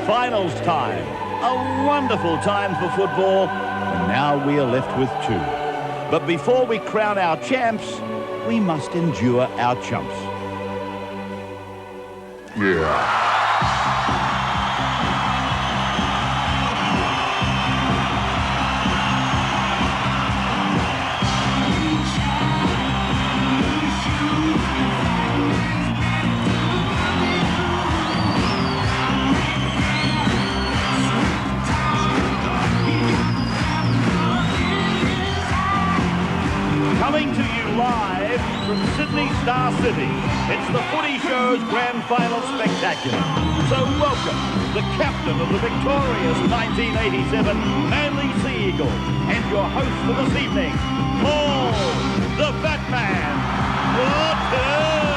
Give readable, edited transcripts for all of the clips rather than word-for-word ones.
finals time. A wonderful time for football, and now we are left with two. But before we crown our champs, we must endure our chumps. Yeah. Coming to you live from Sydney Star City, it's the Footy Show's Grand Final Spectacular. So welcome the captain of the victorious 1987 Manly Sea Eagles and your host for this evening, Paul the Fat Man Waters.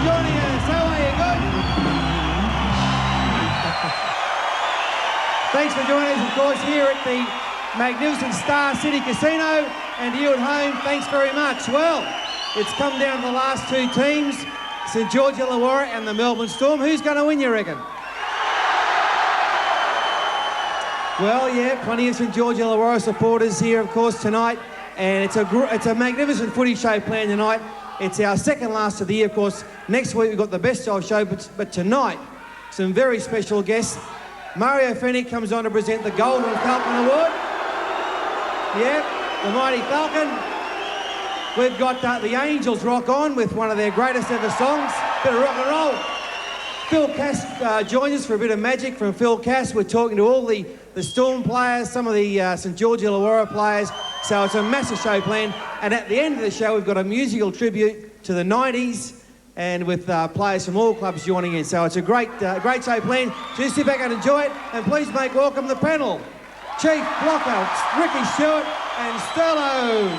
Joining us. How are you? Good? Thanks for joining us, of course, here at the magnificent Star City Casino. And to you at home, thanks very much. Well, it's come down to the last two teams, St George Illawarra and the Melbourne Storm. Who's going to win, you reckon? Well, yeah, plenty of St George Illawarra supporters here, of course, tonight. And it's a magnificent footy show planned tonight. It's our second last of the year, of course. Next week we've got the best of show, but tonight, some very special guests. Mario Fennick comes on to present the Golden Falcon Award. Yeah, the mighty Falcon. We've got the Angels rock on with one of their greatest ever songs, bit of rock and roll. Phil Cass joins us for a bit of magic from Phil Cass. We're talking to all the Storm players, some of the St George Illawarra players. So it's a massive show planned. And at the end of the show, we've got a musical tribute to the 90s and with players from all clubs joining in. So it's a great show planned. Just sit back and enjoy it. And please make welcome the panel. Chief Blocker, Ricky Stewart and Sterlo.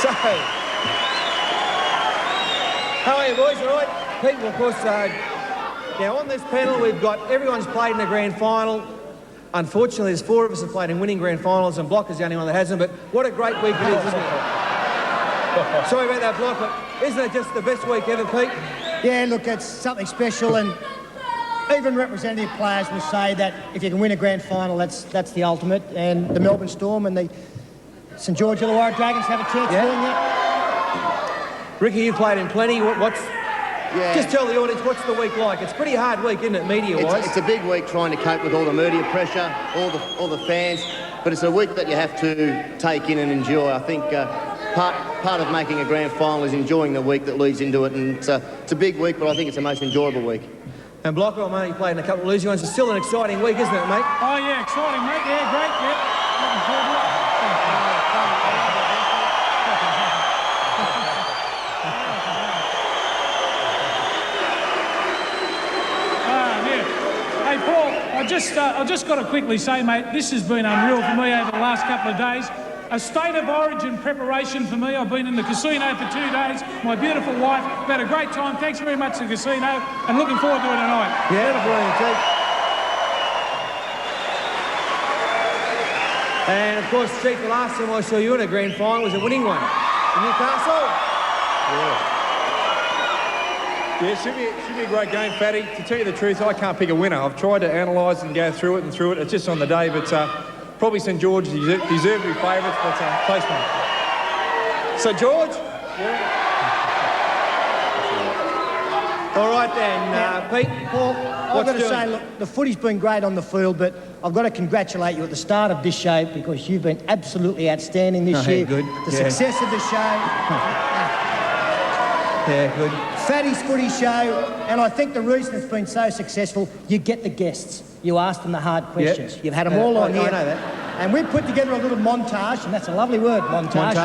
So, how are you boys, all right? People, of course, now on this panel we've got everyone's played in a grand final. Unfortunately, there's four of us have played in winning grand finals and Block is the only one that hasn't, but what a great week it is, isn't it? Sorry about that, Block, but isn't it just the best week ever, Pete? Yeah, look, it's something special, and even representative players will say that if you can win a grand final, that's the ultimate, and the Melbourne Storm and the St George Illawarra Dragons have a chance of doing that. Ricky, you played in plenty. Just tell the audience, what's the week like? It's a pretty hard week, isn't it, media-wise? It's a big week trying to cope with all the media pressure, all the fans, but it's a week that you have to take in and enjoy. I think part of making a grand final is enjoying the week that leads into it, and it's a big week, but I think it's the most enjoyable week. And Blocker, I know you played in a couple of losing ones. It's still an exciting week, isn't it, mate? Oh, yeah, exciting, mate. Yeah, great, yeah. Looking forward to it. Hey, Paul, I just got to quickly say, mate, this has been unreal for me over the last couple of days. A state of origin preparation for me. I've been in the casino for 2 days. My beautiful wife. We've had a great time. Thanks very much to the casino and looking forward to it tonight. Yeah, brilliant, Chief. And, of course, Chief, the last time I saw you in a grand final was a winning one in Newcastle. Yeah, it should be a great game, Fatty. To tell you the truth, I can't pick a winner. I've tried to analyse and go through it. It's just on the day, but probably St George deserve to be favourites, but close one. St George? Yeah. All right then, Pete. Paul, I've got to say, look, the footy's been great on the field, but I've got to congratulate you at the start of this show because you've been absolutely outstanding this year. Good. The success of the show. Yeah, good. Fatty's footy show, and I think the reason it's been so successful, you get the guests. You ask them the hard questions. You've had them all on here. I know that. And we've put together a little montage, and that's a lovely word, montage.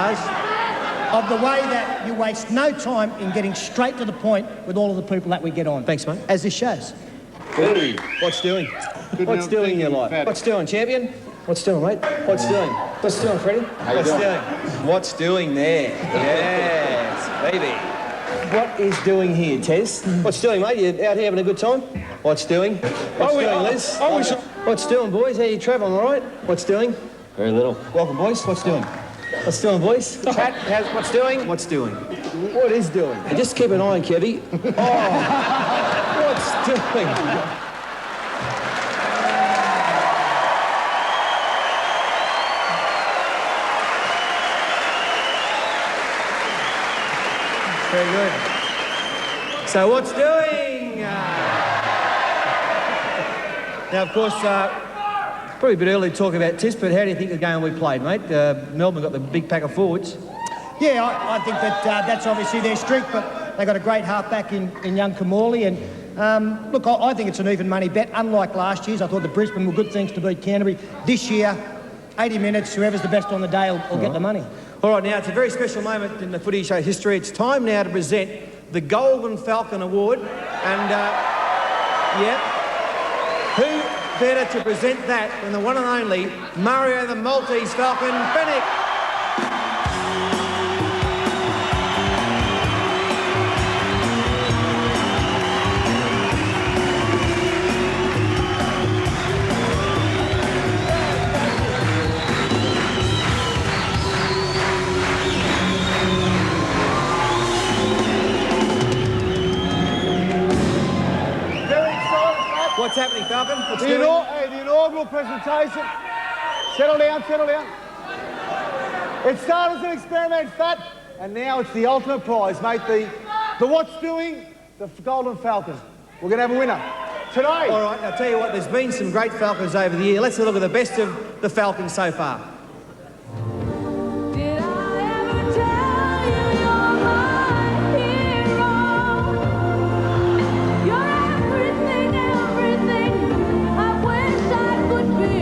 Of the way that you waste no time in getting straight to the point with all of the people that we get on. Thanks, mate. As this shows. What's doing? What's doing in your life? What's doing, champion? What's doing, mate? What's doing? What's doing, Freddie? What's doing? What's doing there? Yes, baby. What is doing here, Tez? What's doing, mate? You out here having a good time? What's doing? What's doing, Liz? What's doing, boys? How you travelling, all right? What's doing? Very little. Welcome, boys. What's doing? What's doing, boys? Pat, what's doing? What's doing? What is doing? And just keep an eye on Kevy. Oh, what's doing? Very good. So what's doing? Now, of course, probably a bit early to talk about Tis, but how do you think the game we played, mate? Melbourne got the big pack of forwards. Yeah, I think that's obviously their strength, but they got a great halfback in young Kamali. And look, I think it's an even money bet. Unlike last year's, I thought the Brisbane were good things to beat Canterbury. This year, 80 minutes, whoever's the best on the day will get the money. All right, now it's a very special moment in the Footy Show history. It's time now to present the Golden Falcon Award. And, who better to present that than the one and only Mario the Maltese Falcon Fennick? What's happening, Falcon? What's doing? The inaugural presentation. Settle down, settle down. It started as an experiment, Fat, and now it's the ultimate prize, mate. The what's doing, the Golden Falcon. We're going to have a winner today. All right, I'll tell you what, there's been some great Falcons over the year. Let's have a look at the best of the Falcons so far. Did I ever tell you you're my hero? You're everything, everything I wish I could be.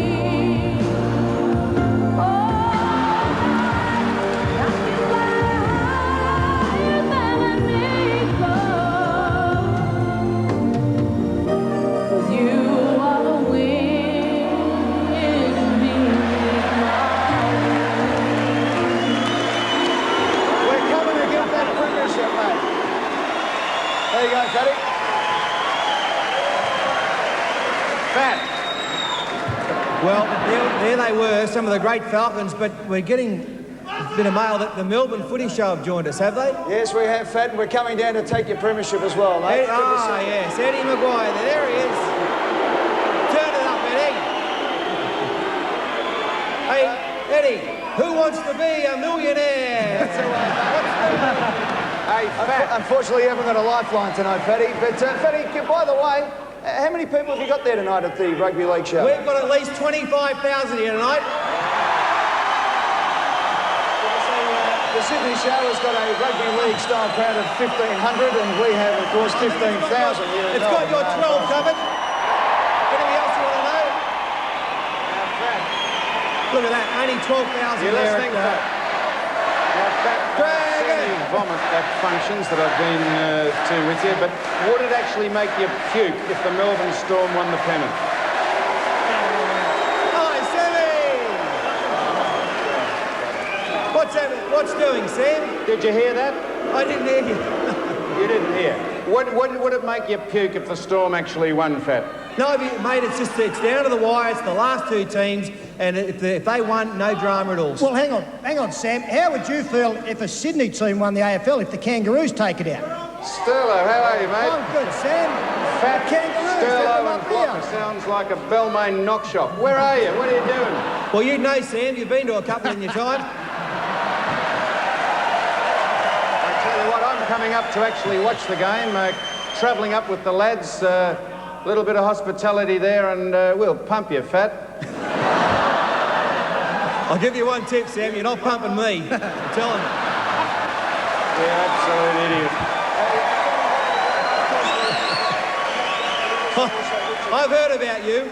Oh, I can fly higher than an eagle. 'Cause you are the wind beneath my We're coming to get that premiership, mate. There you go, Fatty. Fat. Well, there they were, some of the great Falcons, but we're getting a bit of mail that the Melbourne Footy Show have joined us, have they? Yes, we have, Fat, and we're coming down to take your premiership as well, mate. Yes, Eddie Maguire, there he is. Turn it up, Eddie. Hey, Eddie, who wants to be a millionaire? That's the one. Hey, Fat. Unfortunately, you haven't got a lifeline tonight, Fatty. But, Fatty, by the way, how many people have you got there tonight at the Rugby League show? We've got at least 25,000 here tonight. The Sydney show has got a Rugby League style crowd of 1,500, and we have, of course, 15,000 here. It's got your 12 covered. Anything else you want to know? Look at that, only 12,000 You're there. listening, Fat. Now, Fat, I've seen you vomit at functions that I've been to with you, but would it actually make you puke if the Melbourne Storm won the pennant? Hi, Sammy! What's happening? What's doing, Sam? Did you hear that? I didn't hear you. You didn't hear. Would it make you puke if the Storm actually won, Fat? No, mate, it's down to the wire. It's the last two teams, and if they won, no drama at all. Well, hang on, Sam. How would you feel if a Sydney team won the AFL if the Kangaroos take it out? Sterlo, how are you, mate? I'm good, Sam. Fat Kangaroos, let them Sterlo up and Blocker here. sounds like a Balmain knock shop. Where are you? What are you doing? Well, you'd know, Sam. You've been to a couple in your time. I tell you what, I'm coming up to actually watch the game, travelling up with the lads. A little bit of hospitality there, and we'll pump you, Fat. I'll give you one tip, Sam. You're not pumping me. I'm telling you. Yeah, absolute idiot. I've heard about you.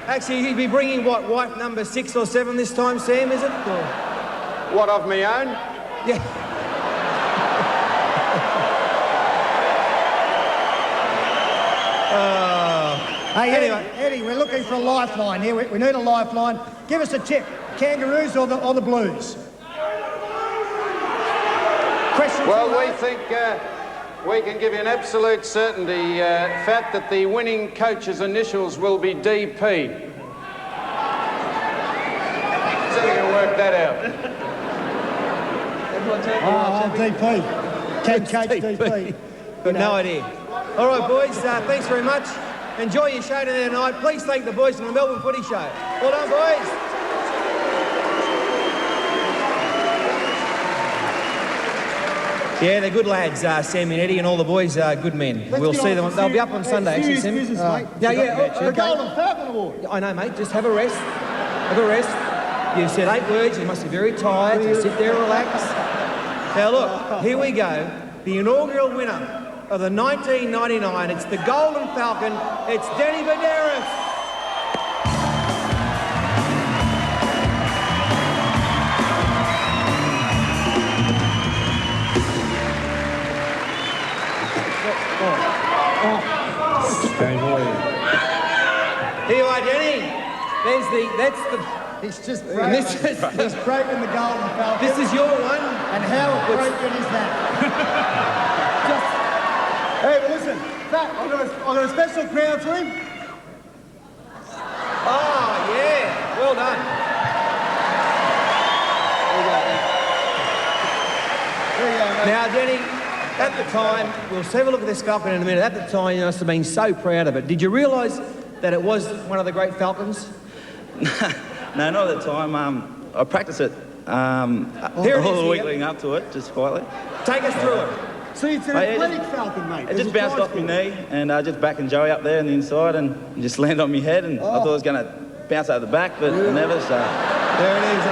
Actually, you'd be bringing, what, wife number 6 or 7 this time, Sam, is it? Or... What, of me own? Yeah. Hey, Anyway. Eddie, we're looking for a lifeline here. We need a lifeline. Give us a tip. Kangaroos or the Blues? Questions? Well, we think we can give you an absolute certainty, Fat, that the winning coach's initials will be DP. So we can work that out. DP. Can coach DP. Got no idea. All right, boys, thanks very much. Enjoy your show today tonight. Please thank the boys from the Melbourne Footy Show. Well done, boys. Yeah, they're good lads, Sam and Eddie, and all the boys are good men. We'll see them. They'll be up on Sunday, actually, Sam. The Golden Falcon Award. I know, mate. Just have a rest. Have a rest. You said 8 words. You must be very tired. So sit there and relax. Now, look, here we go. The inaugural winner of the 1999. It's the Golden Falcon. It's Danny Banderas. Here you are, Danny. He's just broken. He's broken the Golden Falcon. This is your one. And how broken is that? Hey, well, listen, Fat, I've got a special crown for him. Oh, yeah. Well done. There you go, mate. Now, Denny, at the time, we'll have a look at this falcon in a minute. At the time, you must have been so proud of it. Did you realise that it was one of the great falcons? No, not at the time. I practiced it all the week leading up to it, just quietly. Take us through it. See, it's an athletic falcon, mate. It just bounced off my knee and just backing Joey up there on the inside and just landed on my head, and I thought it was going to bounce out the back, but it never, so... There it is.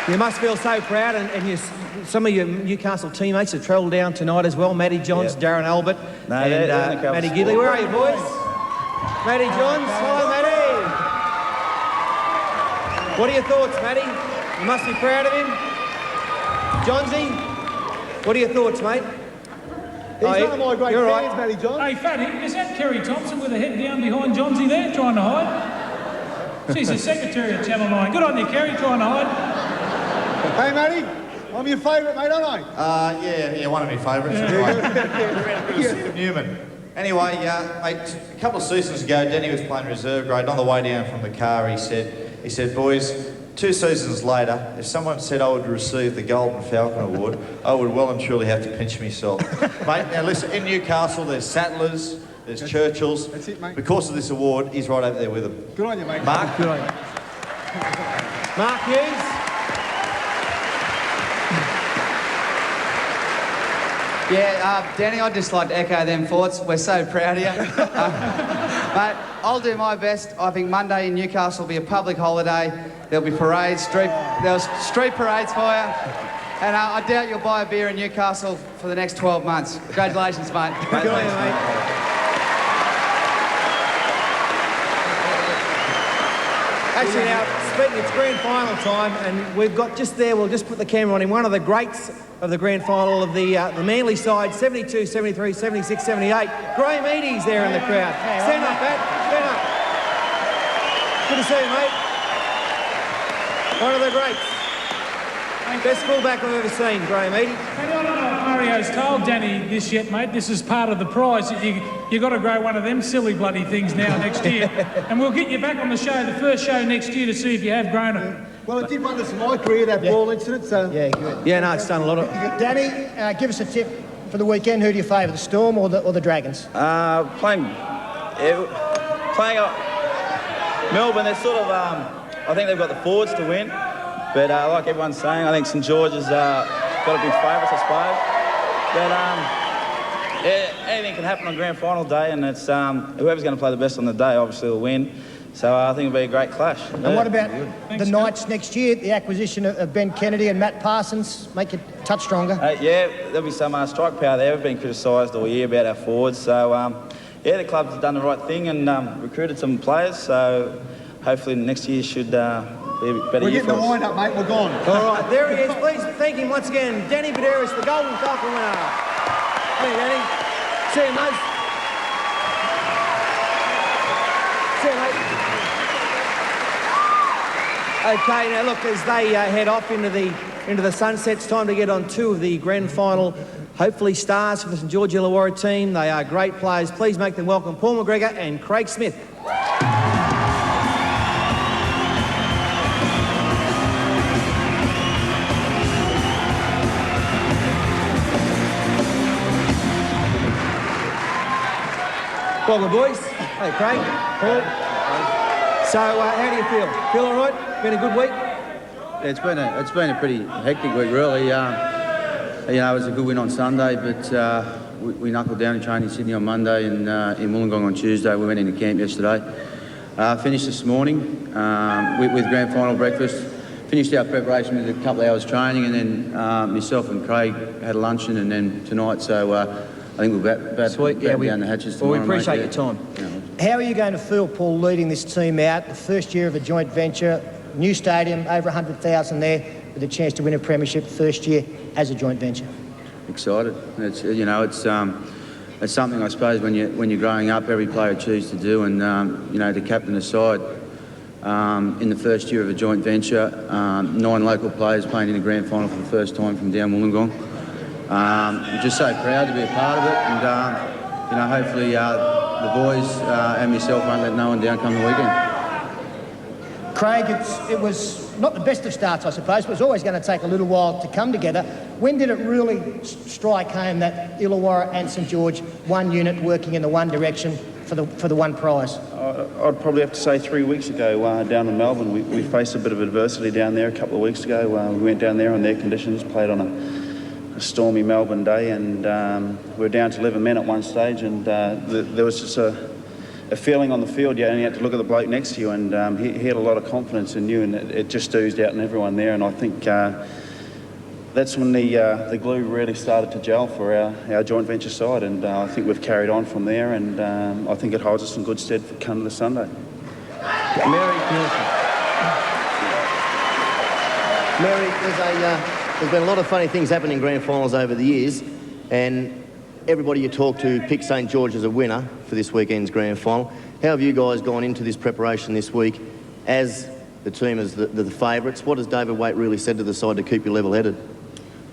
You must feel so proud, and some of your Newcastle teammates have travelled down tonight as well. Matty Johns, Darren Albert, and Matty Gidley. Where are you, boys? Matty Johns. Hi, Matty. What are your thoughts, Matty? You must be proud of him. Johnsy, what are your thoughts, mate? He's one of my great fans, Matty Johns. Hey, Fatty, is that Kerry Thompson with a head down behind Johnsy there, trying to hide? She's the secretary of Channel 9. Good on you, Kerry, trying to hide. Hey, Matty, I'm your favourite, mate, aren't I? Yeah, one of my favourites. Anyway. Newman. Anyway, mate, a couple of seasons ago, Danny was playing reserve grade. On the way down from the car, he said, boys, 2 seasons later, if someone said I would receive the Golden Falcon Award, I would well and truly have to pinch myself. Mate, now listen, in Newcastle, there's Sattlers, there's Churchills. That's it, mate. Because of this award, he's right over there with them. Good on you, mate. Mark? Good on you. Mark Hughes. Yeah, Danny, I'd just like to echo them thoughts. We're so proud of you. Mate, I'll do my best. I think Monday in Newcastle will be a public holiday. There'll be parades, there's street parades for you. And I doubt you'll buy a beer in Newcastle for the next 12 months. Congratulations, mate. Good on you, mate. Actually, now, speaking, it's grand final time, and we've got just there, we'll just put the camera on him, one of the greats of the grand final of the Manly side, 72, 73, 76, 78. Graham Eady's there in the crowd. Stand up, Pat. Stand up. Good to see you, mate. One of the greats. Best fullback I've ever seen, Graham Eady. Hey, I don't know if Mario's told Danny this yet, mate. This is part of the prize. You got to grow one of them silly bloody things now next year. And we'll get you back on the show, the first show next year, to see if you have grown it. Well, it did wonders for my career, that ball incident, so... Yeah, good. Yeah, no, it's done a lot of... Danny, give us a tip for the weekend. Who do you favour, the Storm or the Dragons? Playing Melbourne, they're sort of... I think they've got the forwards to win. But like everyone's saying, I think St George's got to be favourites, I suppose. But anything can happen on grand final day, and it's whoever's going to play the best on the day obviously will win. So I think it'll be a great clash. And what about the Knights next year? The acquisition of Ben Kennedy and Matt Parsons make it a touch stronger? Yeah, there'll be some strike power there. We've been criticised all year about our forwards. So yeah, the club's done the right thing and recruited some players. So hopefully next year should We're getting the wind up, mate. We're gone. All right, there he is. Please thank him once again. Danny Baderis, the Golden Falcon winner. Hey, Danny. See you, mate. See you, mate. Okay, now look, as they head off into the sunset, it's time to get on two of the grand final, hopefully stars for the St George Illawarra team. They are great players. Please make them welcome Paul McGregor and Craig Smith. Welcome, boys. Hey, Craig, Paul. So, how do you feel? Feel all right? Been a good week? Yeah, it's been a pretty hectic week, really. You know, it was a good win on Sunday, but we knuckled down in training in Sydney on Monday and in Wollongong on Tuesday. We went into camp yesterday. Finished this morning with grand final breakfast. Finished our preparation with a couple of hours training, and then myself and Craig had a luncheon, and then tonight. So I think we're about down the hatches tomorrow. Well, we appreciate your time. Yeah. How are you going to feel, Paul, leading this team out? The first year of a joint venture, new stadium, over 100,000 there, with a chance to win a premiership first year as a joint venture. Excited. It's something I suppose when you're growing up, every player achieves to do, and to captain a side in the first year of a joint venture, 9 local players playing in the grand final for the first time from down Wollongong. I'm just so proud to be a part of it, and hopefully the boys and myself won't let no one down come the weekend. Craig, it was not the best of starts, I suppose, but it was always going to take a little while to come together. When did it really strike home that Illawarra and St George, one unit working in the one direction for the one prize? I'd probably have to say 3 weeks ago down in Melbourne. We faced a bit of adversity down there a couple of weeks ago. We went down there on their conditions, played on a stormy Melbourne day, and we were down to 11 men at one stage, and there was just a feeling on the field. You only had to look at the bloke next to you, and he had a lot of confidence in you, and it just oozed out in everyone there. And I think that's when the glue really started to gel for our joint venture side, and I think we've carried on from there, and I think it holds us in good stead for come to Sunday. Mary, there's been a lot of funny things happening in grand finals over the years, and everybody you talk to picks St George as a winner for this weekend's grand final. How have you guys gone into this preparation this week as the team as the favourites? What has David Waite really said to the side to keep you level-headed?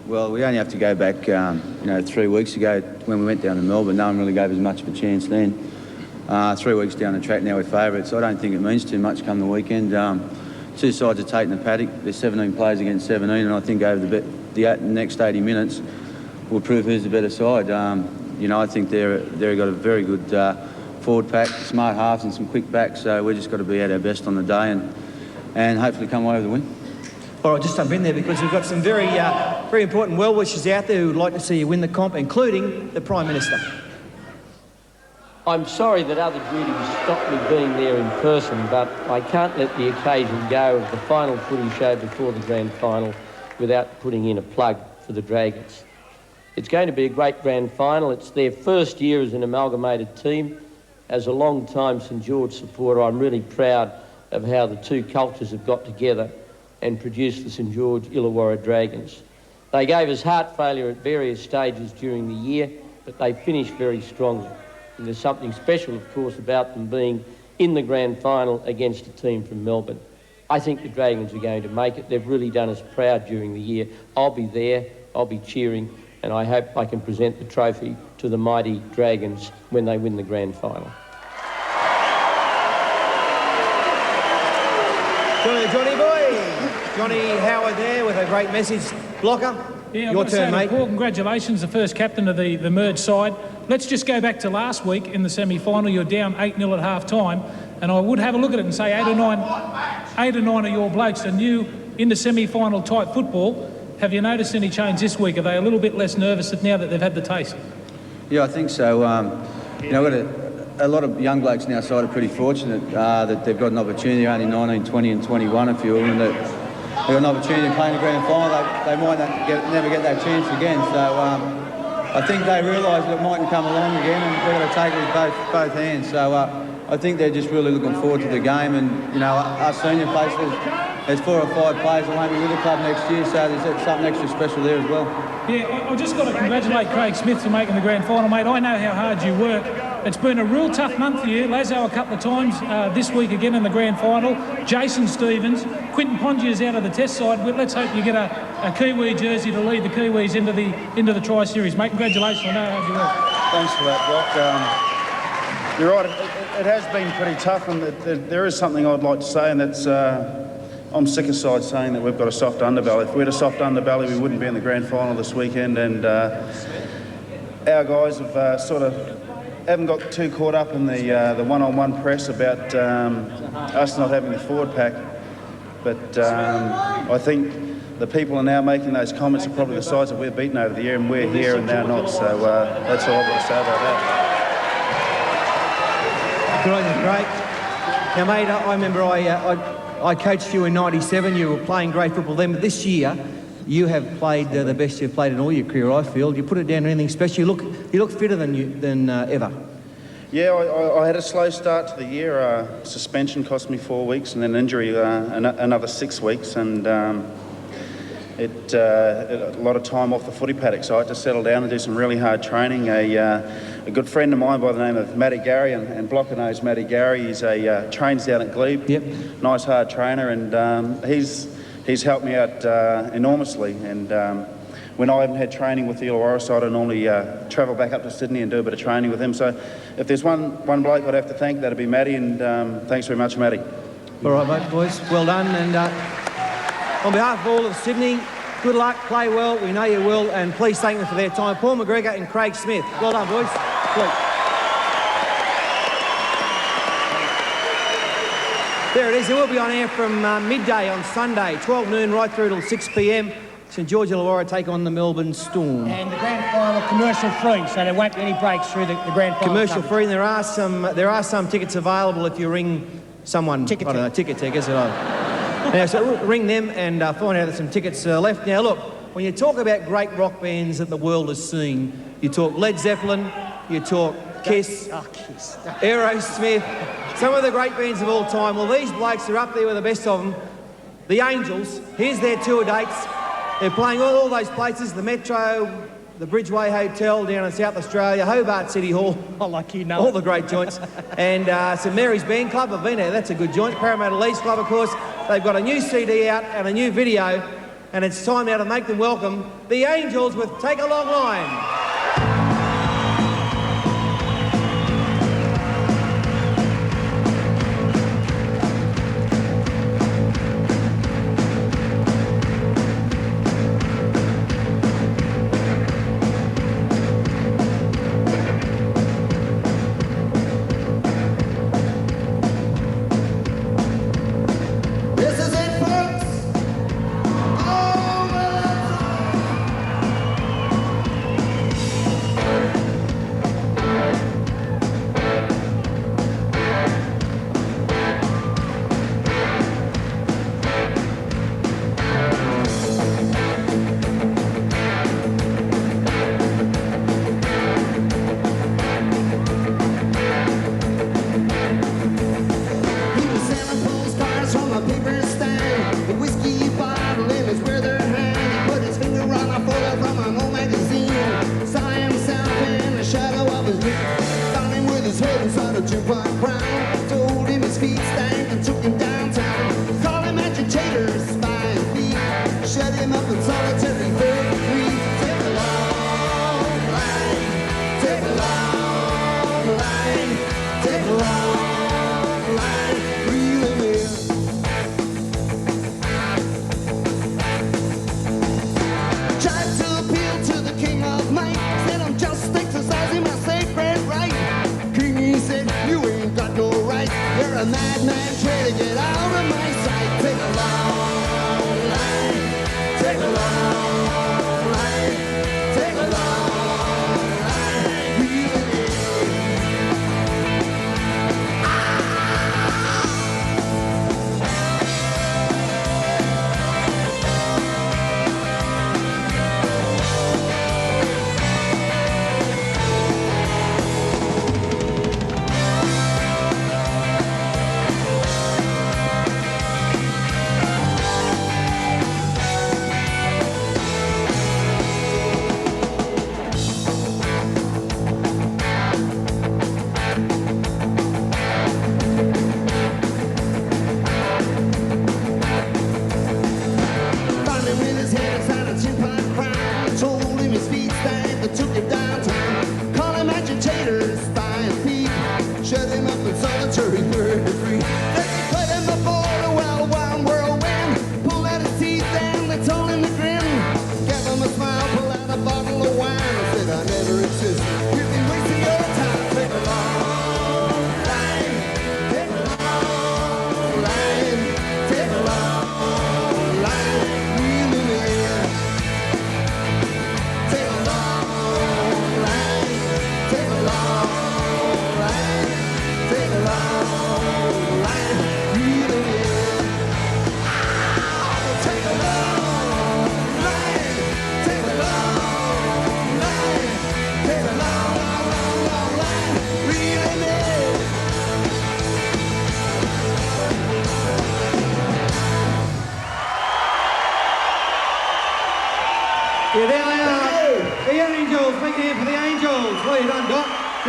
Well, we only have to go back, 3 weeks ago when we went down to Melbourne. No one really gave us much of a chance then. 3 weeks down the track now we're favourites. I don't think it means too much come the weekend. Two sides are taking the paddock. There's 17 players against 17, and I think over the next 80 minutes we'll prove who's the better side. I think they've got a very good forward pack, smart halves and some quick backs, so we've just got to be at our best on the day and hopefully come away with the win. All right, just jump in there because we've got some very important well-wishers out there who would like to see you win the comp, including the Prime Minister. I'm sorry that other duties stopped me being there in person, but I can't let the occasion go of the final footy show before the grand final without putting in a plug for the Dragons. It's going to be a great grand final. It's their first year as an amalgamated team. As a long-time St George supporter, I'm really proud of how the two cultures have got together and produced the St George Illawarra Dragons. They gave us heart failure at various stages during the year, but they finished very strongly. And there's something special, of course, about them being in the grand final against a team from Melbourne. I think the Dragons are going to make it. They've really done us proud during the year. I'll be there, I'll be cheering, and I hope I can present the trophy to the mighty Dragons when they win the grand final. Johnny boy! Johnny Howard there with a great message. Blocker, yeah, your turn, mate. Paul, congratulations, the first captain of the merged side. Let's just go back to last week in the semi-final. You're down 8-0 at half-time, and I would have a look at it and say 8 or 9 of your blokes are new in the semi-final type football. Have you noticed any change this week? Are they a little bit less nervous now that they've had the taste? Yeah, I think so. We've got a lot of young blokes in our side are pretty fortunate that they've got an opportunity, only 19, 20 and 21 a few of them, that they've got an opportunity to play in the grand final. They might never get that chance again. So I think they realise that it mightn't come along again, and they've got to take it with both hands. So I think they're just really looking forward to the game, and, our senior players there's 4 or 5 players that won't be with the club next year, so there's something extra special there as well. Yeah, I just got to congratulate Craig Smith for making the grand final, mate. I know how hard you work. It's been a real tough month for you. Lazo a couple of times this week again in the grand final. Jason Stevens, Quinton Pongia's out of the test side. But let's hope you get a Kiwi jersey to lead the Kiwis into the Tri-Series, mate. Congratulations, I know how hard you work. Thanks for that, Brock. You're right, it has been pretty tough, and there is something I'd like to say, and that's I'm sick aside saying that we've got a soft underbelly. If we had a soft underbelly, we wouldn't be in the grand final this weekend, and our guys have haven't got too caught up in the one-on-one press about us not having the forward pack, but I think the people are now making those comments are probably the sides that we're beaten over the year, and we're here and they're not, so that's all I've got to say about that. Good on you, Craig. Now, mate, I remember I coached you in '97. You were playing great football then, but this year you have played the best you've played in all your career, I feel. You put it down to anything special. You look fitter than ever. Yeah, I had a slow start to the year. Suspension cost me 4 weeks, and then injury another 6 weeks, and a lot of time off the footy paddock. So I had to settle down and do some really hard training. A good friend of mine by the name of Matty Gary, and Blocker knows Matty Gary. He's trains down at Glebe. Yep. Nice hard trainer, and he's helped me out enormously. And when I haven't had training with the Illawarra side, I normally travel back up to Sydney and do a bit of training with him. So if there's one bloke I'd have to thank, that'd be Matty, and thanks very much, Matty. All right, mate, boys, well done. And on behalf of all of Sydney, good luck, play well, we know you will, and please thank them for their time. Paul McGregor and Craig Smith. Well done, boys. Please. There it is. It will be on air from midday on Sunday, 12 noon right through till 6 p.m. St George Illawarra take on the Melbourne Storm. And the grand final commercial free, so there won't be any breaks through the grand final. Commercial free, and there are some tickets available if you ring someone. Ticket takers. Now, so ring them and find out there's some tickets left. Now, look, when you talk about great rock bands that the world has seen, you talk Led Zeppelin, you talk Kiss, Aerosmith, some of the great bands of all time. Well, these blokes are up there with the best of them. The Angels, here's their tour dates. They're playing all those places, the Metro, the Bridgeway Hotel down in South Australia, Hobart City Hall. Like you know. All the great joints. And St Mary's Band Club, I've been there, that's a good joint. Parramatta Leeds Club, of course. They've got a new CD out and a new video, and it's time now to make them welcome the Angels with Take a Long Line.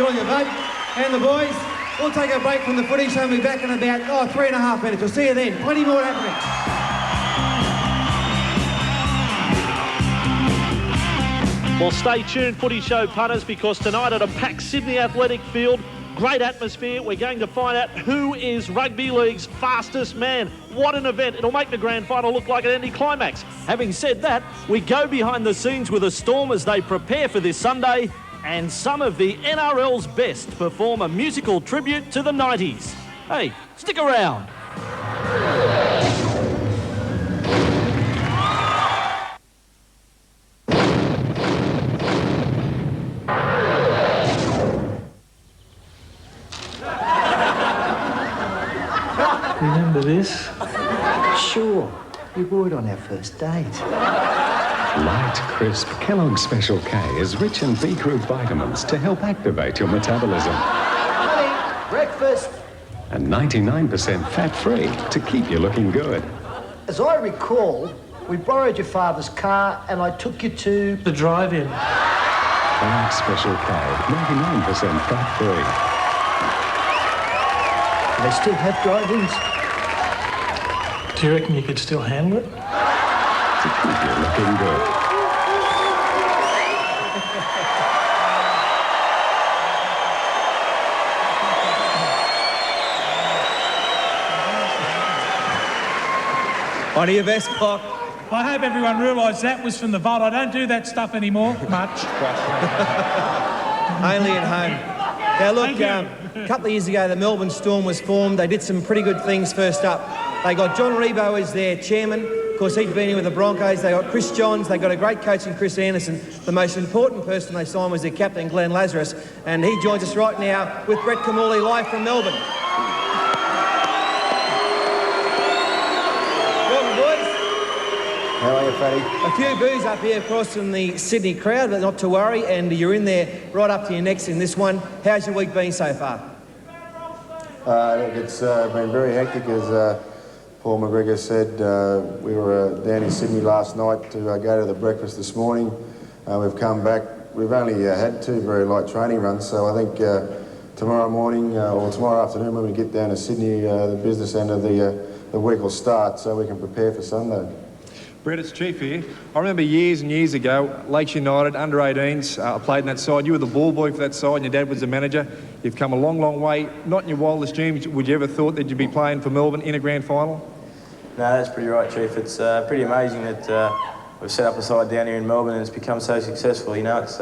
Good on you, bud. And the boys. We'll take a break from the footy show and be back in about 3.5 minutes. We'll see you then. Plenty more happening. Well, stay tuned, Footy Show punters, because tonight at a packed Sydney Athletic Field, great atmosphere. We're going to find out who is Rugby League's fastest man. What an event. It'll make the grand final look like an anticlimax. Having said that, we go behind the scenes with the Storm as they prepare for this Sunday, and some of the NRL's best perform a musical tribute to the 90s. Hey, stick around. Remember this? Sure. We wore it on our first date. Light, crisp Kellogg's Special K is rich in B group vitamins to help activate your metabolism. Honey, breakfast. And 99% fat-free to keep you looking good. As I recall, we borrowed your father's car and I took you to... the drive-in. Kellogg's Special K, 99% fat-free. Do they still have drive-ins? Do you reckon you could still handle it? To keep you looking good. On to your best, Clock. I hope everyone realised that was from the vault. I don't do that stuff anymore, much. Only at home. Now look, a couple of years ago the Melbourne Storm was formed. They did some pretty good things first up. They got John Rebo as their chairman. Of course, he'd been in with the Broncos. They got Chris Johns. They got a great coach in Chris Anderson. The most important person they signed was their captain, Glenn Lazarus. And he joins us right now with Brett Kamali live from Melbourne. Welcome, boys. How are you, Fatty? A few boos up here across from the Sydney crowd, but not to worry. And you're in there right up to your necks in this one. How's your week been so far? Look, it's been very hectic, as Paul McGregor said. We were down in Sydney last night to go to the breakfast this morning. We've come back. We've only had 2 very light training runs, so I think tomorrow morning or tomorrow afternoon when we get down to Sydney, the business end of the week will start so we can prepare for Sunday. Brett, it's Chief here. I remember years and years ago, Lakes United, under-18s, I played in that side. You were the ball boy for that side and your dad was the manager. You've come a long, long way. Not in your wildest dreams would you ever thought that you'd be playing for Melbourne in a grand final? No, that's pretty right, Chief. It's pretty amazing that we've set up a side down here in Melbourne and it's become so successful. You know, it's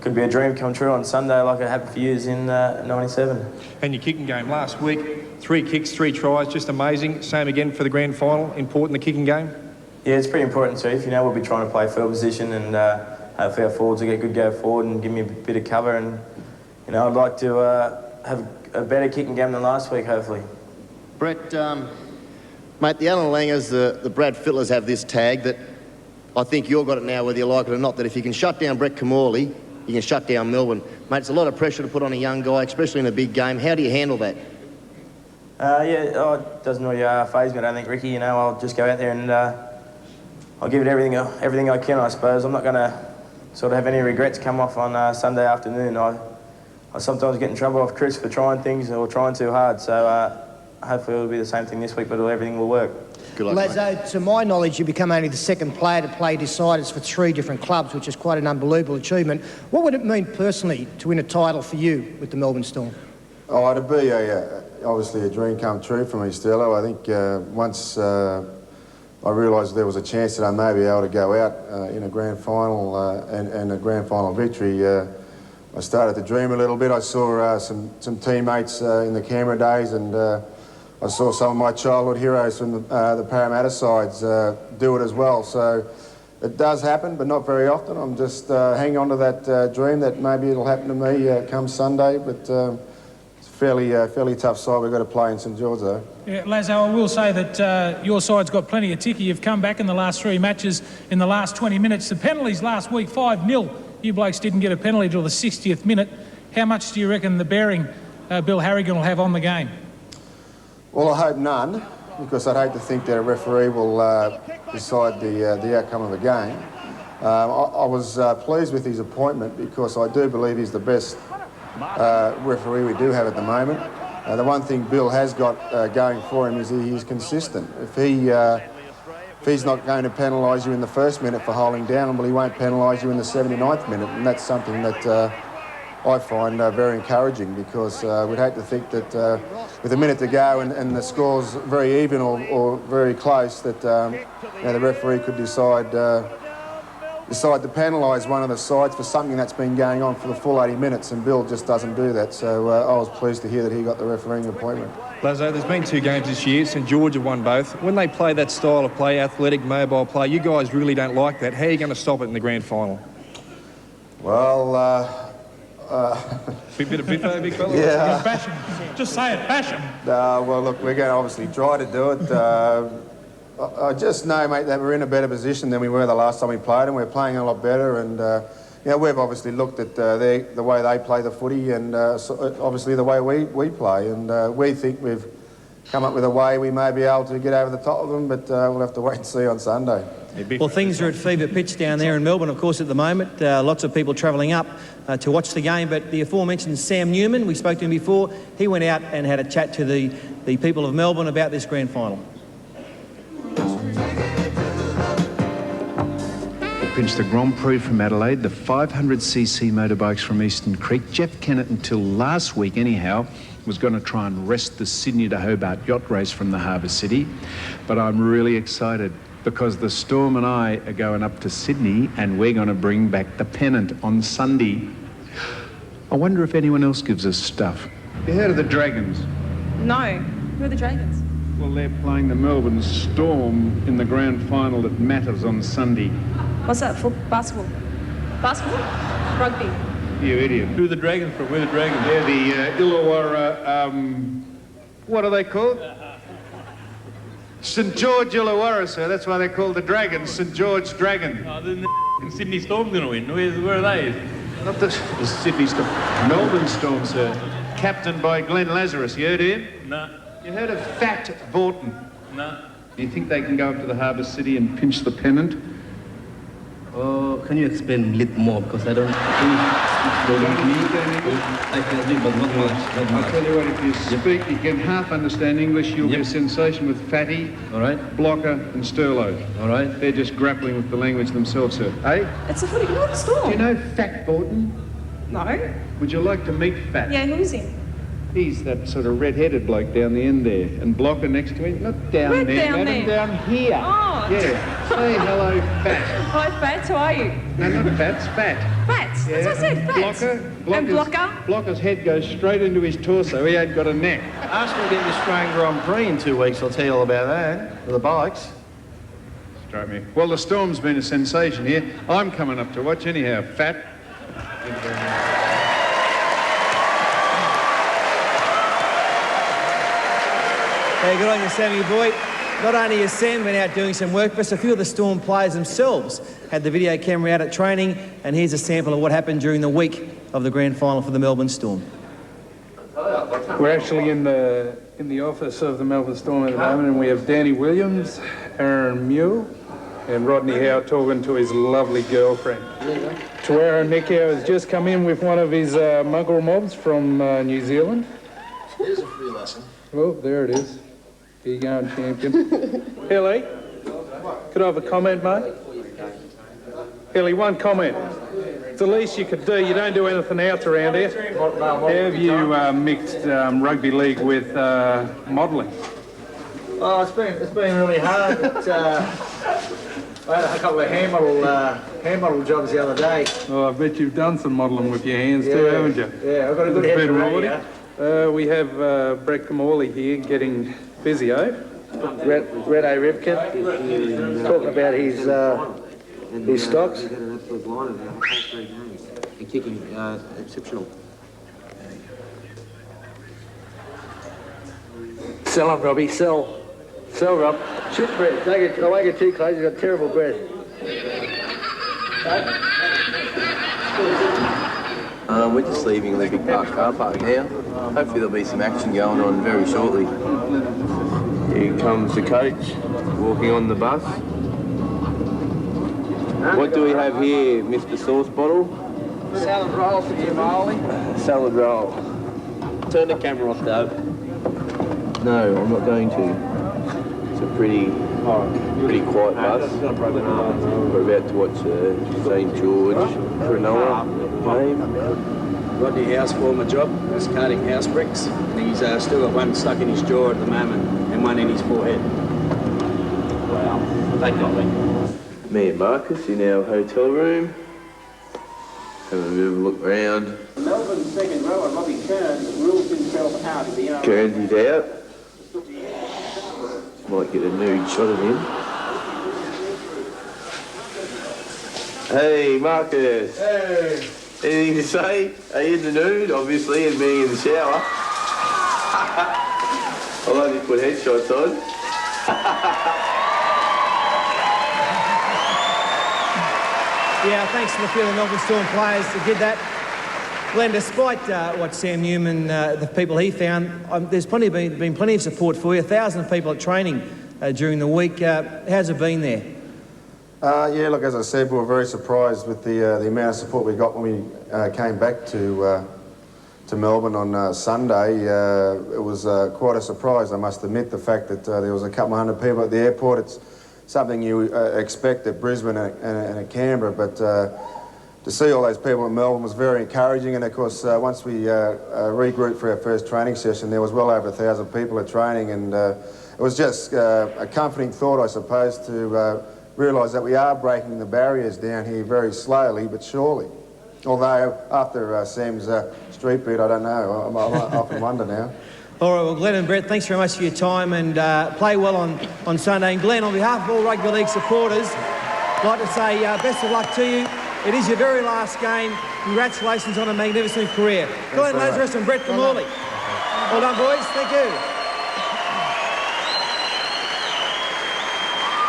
could be a dream come true on Sunday like it happened for years in '97. And your kicking game last week, 3 kicks, 3 tries, just amazing. Same again for the grand final. Important, the kicking game? Yeah, it's pretty important, Chief. You know, we'll be trying to play field position and hopefully our forwards will get good go forward and give me a bit of cover. And, you know, I'd like to have a better kicking game than last week, hopefully. Brett, mate, the Alan Langers, the Brad Fittlers have this tag that I think you've got it now, whether you like it or not, that if you can shut down Brett Kamali, you can shut down Melbourne. Mate, it's a lot of pressure to put on a young guy, especially in a big game. How do you handle that? It doesn't really faze me, I don't think, Ricky. You know, I'll just go out there and I'll give it everything I can, I suppose. I'm not going to sort of have any regrets come off on Sunday afternoon. I sometimes get in trouble off Chris for trying things or trying too hard, so hopefully it'll be the same thing this week, but everything will work. Good luck, Lazo, to my knowledge, you become only the 2nd player to play deciders for 3 different clubs, which is quite an unbelievable achievement. What would it mean personally to win a title for you with the Melbourne Storm? Oh, it'd be obviously a dream come true for me, Stello. I think once I realised there was a chance that I may be able to go out in a grand final and a grand final victory, I started to dream a little bit. I saw some teammates in the Canberra days, and I saw some of my childhood heroes from the Parramatta sides do it as well. So it does happen, but not very often. I'm just hanging on to that dream that maybe it'll happen to me come Sunday, but it's a fairly tough side we've got to play in St George, though. Yeah, Lazo, I will say that your side's got plenty of ticky. You've come back in the last 3 matches in the last 20 minutes. The penalties last week, 5-0. You blokes didn't get a penalty till the 60th minute. How much do you reckon the bearing Bill Harrigan will have on the game? Well, I hope none, because I'd hate to think that a referee will decide the outcome of the game. I was pleased with his appointment because I do believe he's the best referee we do have at the moment. The one thing Bill has got going for him is he's consistent. If he's not going to penalise you in the first minute for holding down, well, he won't penalise you in the 79th minute, and that's something that I find very encouraging, because we'd hate to think that with a minute to go and the score's very even or very close, that the referee could decide to penalise one of the sides for something that's been going on for the full 80 minutes, and Bill just doesn't do that. So I was pleased to hear that he got the refereeing appointment. Lazo, there's been 2 games this year. St George have won both. When they play that style of play, athletic, mobile play, you guys really don't like that. How are you going to stop it in the grand final? Well, bit of biffo, big fella? Yeah. Fashion. Just say it, fashion. Well, look, we're going to obviously try to do it. I just know, mate, that we're in a better position than we were the last time we played, and we're playing a lot better. And we've obviously looked at the way they play the footy, and obviously the way we play. And we think we've come up with a way we may be able to get over the top of them, but we'll have to wait and see on Sunday. Well, things are at fever pitch down there in Melbourne, of course, at the moment. Lots of people travelling up to watch the game, but the aforementioned Sam Newman, we spoke to him before, he went out and had a chat to the people of Melbourne about this grand final. Pinched the Grand Prix from Adelaide, the 500cc motorbikes from Eastern Creek. Jeff Kennett, until last week anyhow, was going to try and wrest the Sydney to Hobart yacht race from the Harbour City. But I'm really excited, because the Storm and I are going up to Sydney, and we're going to bring back the pennant on Sunday. I wonder if anyone else gives us stuff. You heard of the Dragons? No. Who are the Dragons? Well, they're playing the Melbourne Storm in the grand final that matters on Sunday. What's that for? Basketball? Basketball? Rugby? You idiot. Who are the Dragons from? Where are the Dragons? They're the Illawarra, what are they called? St George Illawarra, sir. That's why they're called the Dragons, St George Dragon. Oh, then the Sydney Storm's going to win. Where are they? Not the Sydney Storm. Melbourne Storm, sir. Captained by Glenn Lazarus. You heard of him? No. You heard of Fat Borton? No. Do you think they can go up to the Harbour City and pinch the pennant? Oh, can you explain a little more? Because I don't think I can do, but not much. I'll tell you what, if you speak, you can half understand English, you'll be a sensation with Fatty, all right, Blocker and Sterlo. All right. They're just grappling with the language themselves, sir. Eh? It's a footy. Not a Storm. Do you know Fat Borton? No. Would you like to meet Fat? Yeah, who is he? He's that sort of red-headed bloke down the end there. And Blocker next to him. Not down Red there, down madam, there. down here. Oh. Yeah. Say hello, Fat. Hi, Fats. How are you? No, not Fats, Fat. Fats. Yeah. That's what I said. Fats. And Blocker. Blocker's head goes straight into his torso. He ain't got a neck. Arsenal get the Australian Grand Prix in 2 weeks. I'll tell you all about that. The bikes. Straight me. Well, the Storm's been a sensation here. I'm coming up to watch anyhow, Fat. Thank you very much. Hey, good on you, Sammy boy. Not only has Sam been out doing some work, but a few of the Storm players themselves had the video camera out at training, and here's a sample of what happened during the week of the grand final for the Melbourne Storm. We're actually in the office of the Melbourne Storm at the moment, and we have Danny Williams, Aaron Mew, and Rodney Howe talking to his lovely girlfriend. Tawara Nikau has just come in with one of his mongrel mobs from New Zealand. Here's a free lesson. Oh, there it is. Here you go, champion. Hilly, could I have a comment, mate? Hilly, one comment. It's the least you could do. You don't do anything else around here. Have you mixed rugby league with modelling? Oh, it's been really hard. I had a couple of hand model jobs the other day. Oh, I bet you've done some modelling with your hands too, haven't you? Yeah, I've got a good head for radio. We have Brett Kamali here getting physio. Redo Rivkin talking about his stocks. And kicking exceptional. Sell him, Robbie, sell. Sell, Rob. Shoot, Brett. I won't get too close, he's got terrible breath. We're just leaving Olympic Park car park now. Hopefully there'll be some action going on very shortly. Here comes the coach, walking on the bus. What do we have here, Mr. Sauce Bottle? Salad roll for you, Marley. Salad roll. Turn the camera off, though. No, I'm not going to. It's a pretty quiet bus. We're about to watch St George for another game. Rodney House, former job, was carting house bricks. He's still got one stuck in his jaw at the moment and one in his forehead. Wow. Thank God. Me and Marcus in our hotel room. Having a bit of a look around. Melbourne's second rower, Robbie Kearns, rules himself out of the NRL. Kearns is out. Might get a nude shot of him. Hey, Marcus. Hey. Anything to say? Are you in the nude, obviously, and being in the shower? I'll only put headshots on. Yeah, thanks to the few of the Melbourne Storm players that did that. Glenn, despite what Sam Newman, the people he found, there's been plenty of support for you. 1,000 people at training during the week. How's it been there? Yeah, look, as I said, we were very surprised with the amount of support we got when we came back to Melbourne on Sunday. It was quite a surprise, I must admit, the fact that there was a couple of hundred people at the airport. It's something you expect at Brisbane and at Canberra, but to see all those people in Melbourne was very encouraging. And of course, once we regrouped for our first training session, there was well over 1,000 people at training, and it was just a comforting thought, I suppose, to realise that we are breaking the barriers down here very slowly but surely. Although after Sam's street beat, I don't know, I often wonder now. All right, well, Glenn and Brett, thanks very much for your time, and play well on Sunday. And Glenn, on behalf of all Rugby League supporters, I'd like to say best of luck to you. It is your very last game. Congratulations on a magnificent career. Glenn Lazarus and Brett Kamali. Well done, boys. Thank you.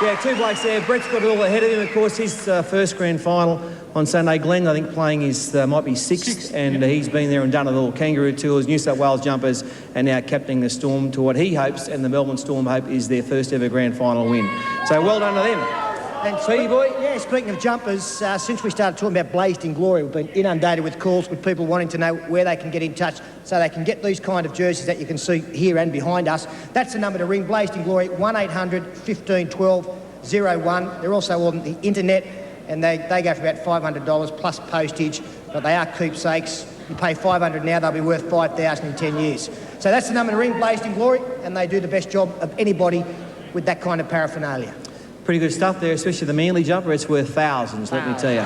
Yeah, two blokes there. Brett's got it all ahead of him. Of course, his first grand final on Sunday. Glenn, I think, playing his might be sixth, and he's been there and done it all. Kangaroo Tours, New South Wales Jumpers, and now captaining the Storm to what he hopes, and the Melbourne Storm hope, is their first ever grand final win. So well done to them. And Petey boy, yeah, speaking of jumpers, since we started talking about Blazed in Glory, we've been inundated with calls with people wanting to know where they can get in touch so they can get these kind of jerseys that you can see here and behind us. That's the number to ring, Blazed in Glory, 1800 15 12 01. They're also on the internet, and they go for about $500 plus postage, but they are keepsakes. You pay $500 now, they'll be worth $5,000 in 10 years. So that's the number to ring, Blazed in Glory, and they do the best job of anybody with that kind of paraphernalia. Pretty good stuff there, especially the Manly jumper. It's worth thousands, let me tell you.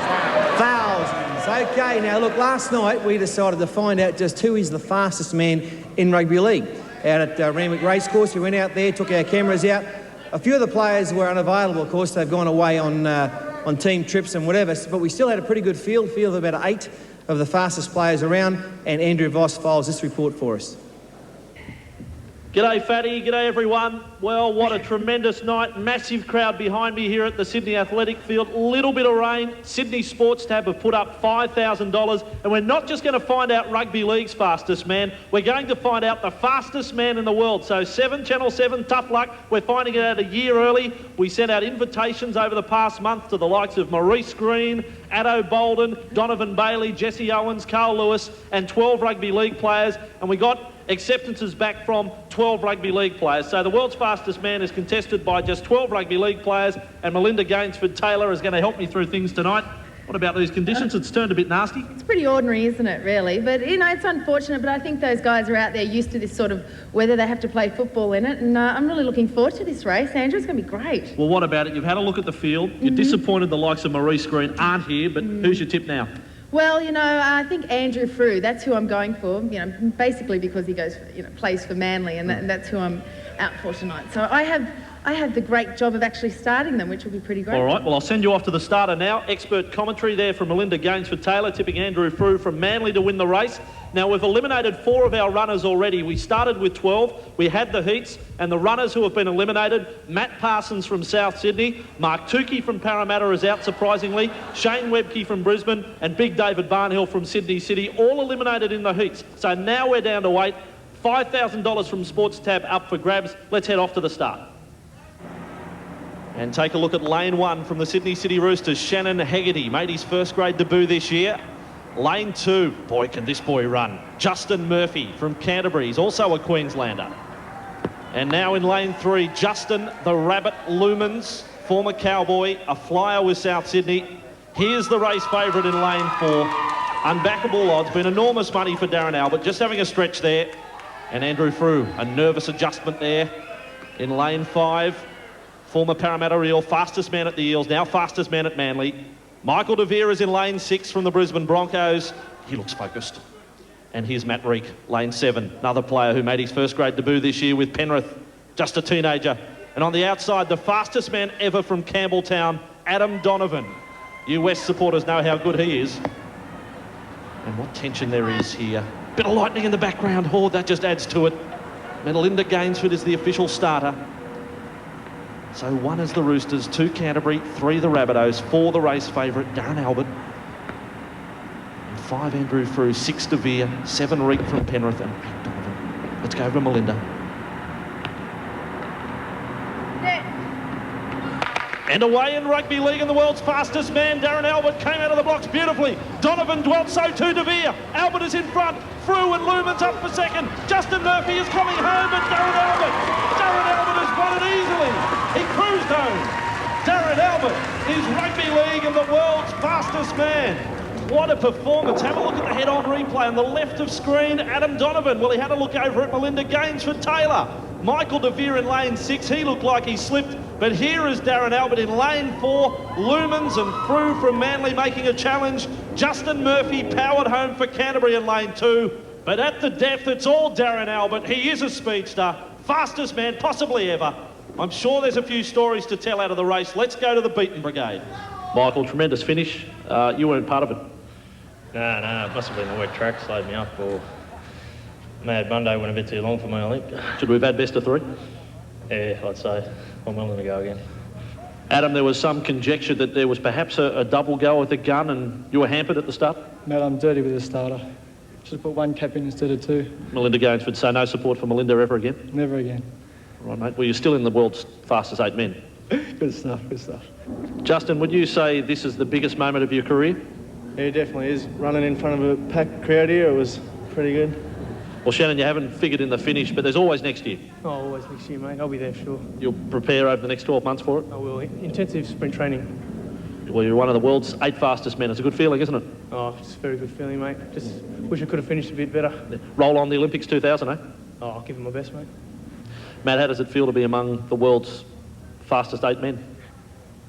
Thousands. Okay, now look, last night we decided to find out just who is the fastest man in rugby league. Out at Randwick Racecourse, we went out there, took our cameras out. A few of the players were unavailable, of course. They've gone away on team trips and whatever, but we still had a pretty good field of about 8 of the fastest players around, and Andrew Voss files this report for us. G'day Fatty, g'day everyone. Well, what a tremendous night. Massive crowd behind me here at the Sydney Athletic Field. Little bit of rain. Sydney Sports Tab have put up $5,000, and we're not just going to find out Rugby League's fastest man, we're going to find out the fastest man in the world. So Channel 7, tough luck. We're finding it out a year early. We sent out invitations over the past month to the likes of Maurice Green, Addo Bolden, Donovan Bailey, Jesse Owens, Carl Lewis, and 12 Rugby League players, and we got acceptances back from 12 Rugby League players. So the world's fastest man is contested by just 12 Rugby League players, and Melinda Gainsford-Taylor is going to help me through things tonight. What about these conditions? It's turned a bit nasty. It's pretty ordinary, isn't it, really? But, you know, it's unfortunate, but I think those guys are out there used to this sort of weather. They have to play football in it, and I'm really looking forward to this race. Andrew, it's going to be great. Well, what about it? You've had a look at the field. You're disappointed the likes of Maurice Green aren't here, but who's your tip now? Well, you know, I think Andrew Frew, that's who I'm going for, you know, basically because he goes, plays for Manly, and that's who I'm out for tonight. So I have the great job of actually starting them, which will be pretty great. All right, well, I'll send you off to the starter now. Expert commentary there from Melinda Gainsford-Taylor, tipping Andrew Frew from Manly to win the race. Now, we've eliminated 4 of our runners already. We started with 12. We had the heats, and the runners who have been eliminated, Matt Parsons from South Sydney, Mark Tukey from Parramatta is out, surprisingly, Shane Webke from Brisbane, and Big David Barnhill from Sydney City, all eliminated in the heats. So now we're down to 8. $5,000 from Sports Tab up for grabs. Let's head off to the start. And take a look at lane 1 from the Sydney City Roosters. Shannon Hegarty made his first grade debut this year. Lane 2, boy, can this boy run. Justin Murphy from Canterbury, he's also a Queenslander. And now in lane 3, Justin the Rabbit Lumens, former Cowboy, a flyer with South Sydney. Here's the race favourite in lane 4. Unbackable odds, been enormous money for Darren Albert, just having a stretch there. And Andrew Frew, a nervous adjustment there. In lane 5, former Parramatta Eel, fastest man at the Eels, now fastest man at Manly. Michael De Vere is in lane 6 from the Brisbane Broncos. He looks focused. And here's Matt Reek, lane 7, another player who made his first grade debut this year with Penrith, just a teenager. And on the outside, the fastest man ever from Campbelltown, Adam Donovan. You West supporters know how good he is. And what tension there is here. Bit of lightning in the background. Oh, that just adds to it. Melinda Gainsford is the official starter. So 1 is the Roosters, 2 Canterbury, 3 the Rabbitohs, 4 the race favourite, Darren Albert. And 5 Andrew Frew, 6 De Vere, 7 Reek from Penrith, and 8 Donovan. Let's go over to Melinda. And away in rugby league, and the world's fastest man, Darren Albert, came out of the blocks beautifully. Donovan dwelt, so too De Vere. Albert is in front. Frew and Lumens up for second. Justin Murphy is coming home, but Darren Albert has won it easily. He cruised home. Darren Albert is rugby league and the world's fastest man. What a performance. Have a look at the head-on replay on the left of screen. Adam Donovan, well, he had a look over at Melinda Gainsford Taylor. Michael De Vere in lane 6, he looked like he slipped. But here is Darren Albert in lane 4. Lumens and Frew from Manly making a challenge. Justin Murphy powered home for Canterbury in lane 2. But at the depth, it's all Darren Albert. He is a speedster. Fastest man possibly ever. I'm sure there's a few stories to tell out of the race. Let's go to the beaten brigade. Michael, tremendous finish. You weren't part of it. No, it must have been the wet track slowed me up, or Mad Monday went a bit too long for me, I think. Should we have had best of 3? Yeah, I'd say. I'm willing to go again. Adam, there was some conjecture that there was perhaps a double go with the gun and you were hampered at the start? Mate, I'm dirty with the starter. Should have put 1 cap in instead of 2. Melinda Gainsford, so no support for Melinda ever again? Never again. Right, mate. Well, you're still in the world's fastest 8 men. Good stuff, good stuff. Justin, would you say this is the biggest moment of your career? Yeah, it definitely is. Running in front of a packed crowd here, it was pretty good. Well, Shannon, you haven't figured in the finish, but there's always next year. Oh, always next year, mate. I'll be there, sure. You'll prepare over the next 12 months for it? I will. Intensive sprint training. Well, you're one of the world's 8 fastest men. It's a good feeling, isn't it? Oh, it's a very good feeling, mate. Just wish I could have finished a bit better. Roll on the Olympics 2000, eh? Oh, I'll give it my best, mate. Matt, how does it feel to be among the world's fastest 8 men?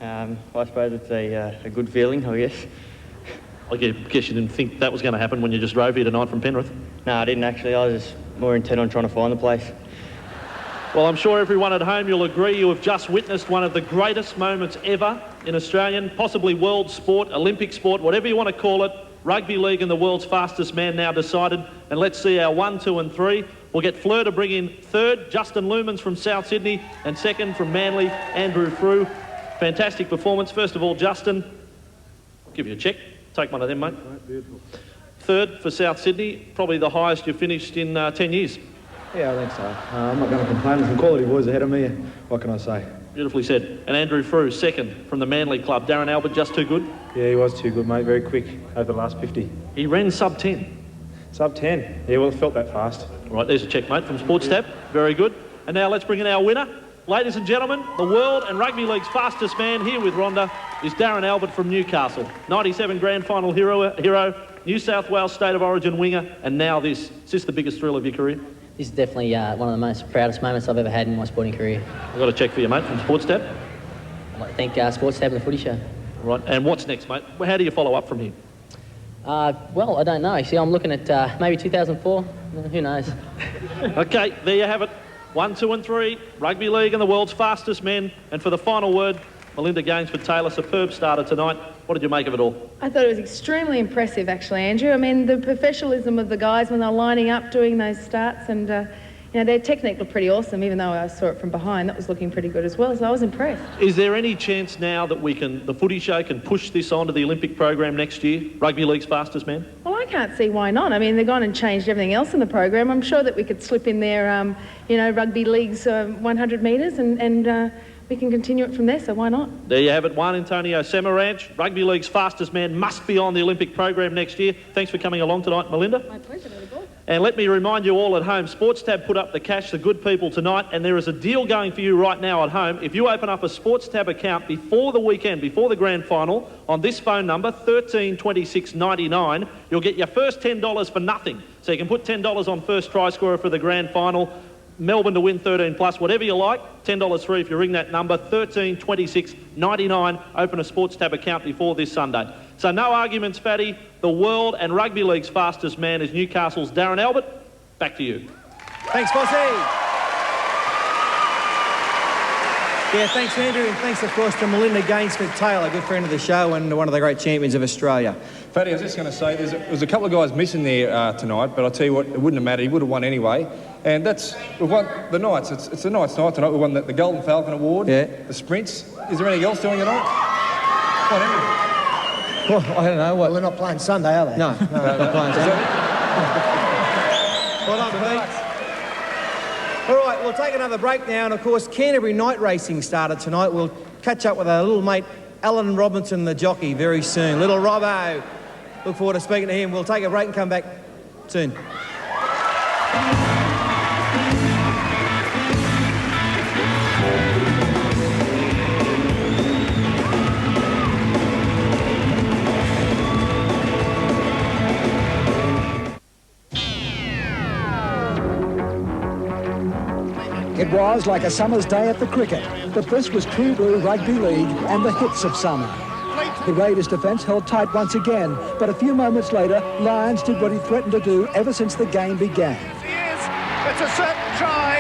I suppose it's a good feeling, I guess. I guess you didn't think that was going to happen when you just drove here tonight from Penrith? No, I didn't actually. I was just more intent on trying to find the place. Well, I'm sure everyone at home you'll agree you have just witnessed one of the greatest moments ever in Australian, possibly world sport, Olympic sport, whatever you want to call it. Rugby league and the world's fastest man now decided. And let's see our 1, 2 and 3. We'll get Fleur to bring in 3rd, Justin Lumens from South Sydney, and 2nd from Manly, Andrew Frew. Fantastic performance. First of all, Justin, I'll give you a check. Take one of them, mate. Right, beautiful. 3rd for South Sydney, probably the highest you've finished in 10 years. Yeah, I think so. I'm not going to complain. There's some quality boys ahead of me. What can I say? Beautifully said. And Andrew Frew, 2nd from the Manly club. Darren Albert, just too good? Yeah, he was too good, mate. Very quick over the last 50. He ran sub 10. Sub 10? Yeah, well, it felt that fast. Right, there's a check, mate, from Sports Tab. Very good. And now let's bring in our winner. Ladies and gentlemen, the world and rugby league's fastest man here with Rhonda is Darren Albert from Newcastle. 97 grand final hero, New South Wales State of Origin winger, and now this. Is this the biggest thrill of your career? This is definitely one of the most proudest moments I've ever had in my sporting career. I've got a check for you, mate, from Sports Tab. I'd like to thank Sports Tab and the Footy Show. Right, and what's next, mate? How do you follow up from here? Well, I don't know. See, I'm looking at maybe 2004. Who knows? Okay, there you have it. 1, 2 and 3, rugby league and the world's fastest men. And for the final word, Melinda Gainsford Taylor, superb starter tonight. What did you make of it all? I thought it was extremely impressive, actually, Andrew. I mean, the professionalism of the guys when they're lining up, doing those starts, and their technique looked pretty awesome, even though I saw it from behind. That was looking pretty good as well, so I was impressed. Is there any chance now that the Footy Show can push this onto the Olympic program next year? Rugby league's fastest man? Well, I can't see why not. I mean, they've gone and changed everything else in the program. I'm sure that we could slip in there, rugby league's 100 metres and we can continue it from there, so why not? There you have it, Juan Antonio Samaranch, Rugby League's fastest man, must be on the Olympic program next year. Thanks for coming along tonight, Melinda. My pleasure, Daddy boy. And let me remind you all at home, SportsTab put up the cash, the good people tonight, and there is a deal going for you right now at home. If you open up a SportsTab account before the weekend, before the grand final, on this phone number, 132699, you'll get your first $10 for nothing. So you can put $10 on first try scorer for the grand final, Melbourne to win 13 plus, whatever you like, $10 free if you ring that number, 132699. Open a SportsTab account before this Sunday. So no arguments, Fatty. The world and rugby league's fastest man is Newcastle's Darren Albert. Back to you. Thanks, Fossey. Yeah, thanks, Andrew, and thanks, of course, to Melinda Gainsford-Taylor, good friend of the show and one of the great champions of Australia. Fatty, I was just going to say, there's a couple of guys missing there tonight, but I'll tell you what, it wouldn't have mattered. He would have won anyway. And we've won the Knights. It's the Knights' night tonight. We won the Golden Falcon Award, the sprints. Is there anything else doing tonight? Come on, Andrew. Well, I don't know. Well, they're not playing Sunday, are they? No, they're not playing Sunday. Well done, Pete. All right, we'll take another break now, and of course, Canterbury night racing started tonight. We'll catch up with our little mate, Alan Robinson, the jockey, very soon. Little Robbo. Look forward to speaking to him. We'll take a break and come back soon. It was like a summer's day at the cricket, but this was True Blue Rugby League and the hits of summer. The Raiders' defence held tight once again, but a few moments later, Lyons did what he threatened to do ever since the game began. It's a certain try,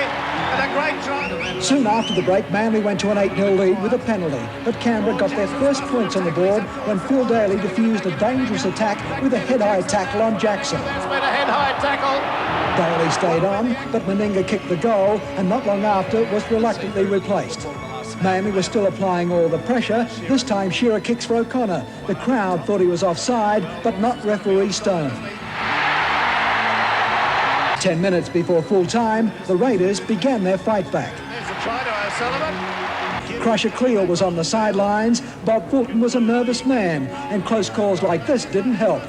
and a great try. Soon after the break, Manly went to an 8-0 lead with a penalty, but Canberra got their first points on the board when Phil Daly defused a dangerous attack with a head-high tackle on Jackson. It's been a head-high tackle. Daly stayed on, but Meninga kicked the goal and not long after was reluctantly replaced. Manly was still applying all the pressure. This time Shearer kicks for O'Connor. The crowd thought he was offside, but not referee Stone. 10 minutes before full time, the Raiders began their fight back. There's a try to O'Sullivan. Crusher Cleo was on the sidelines. Bob Fulton was a nervous man, and close calls like this didn't help.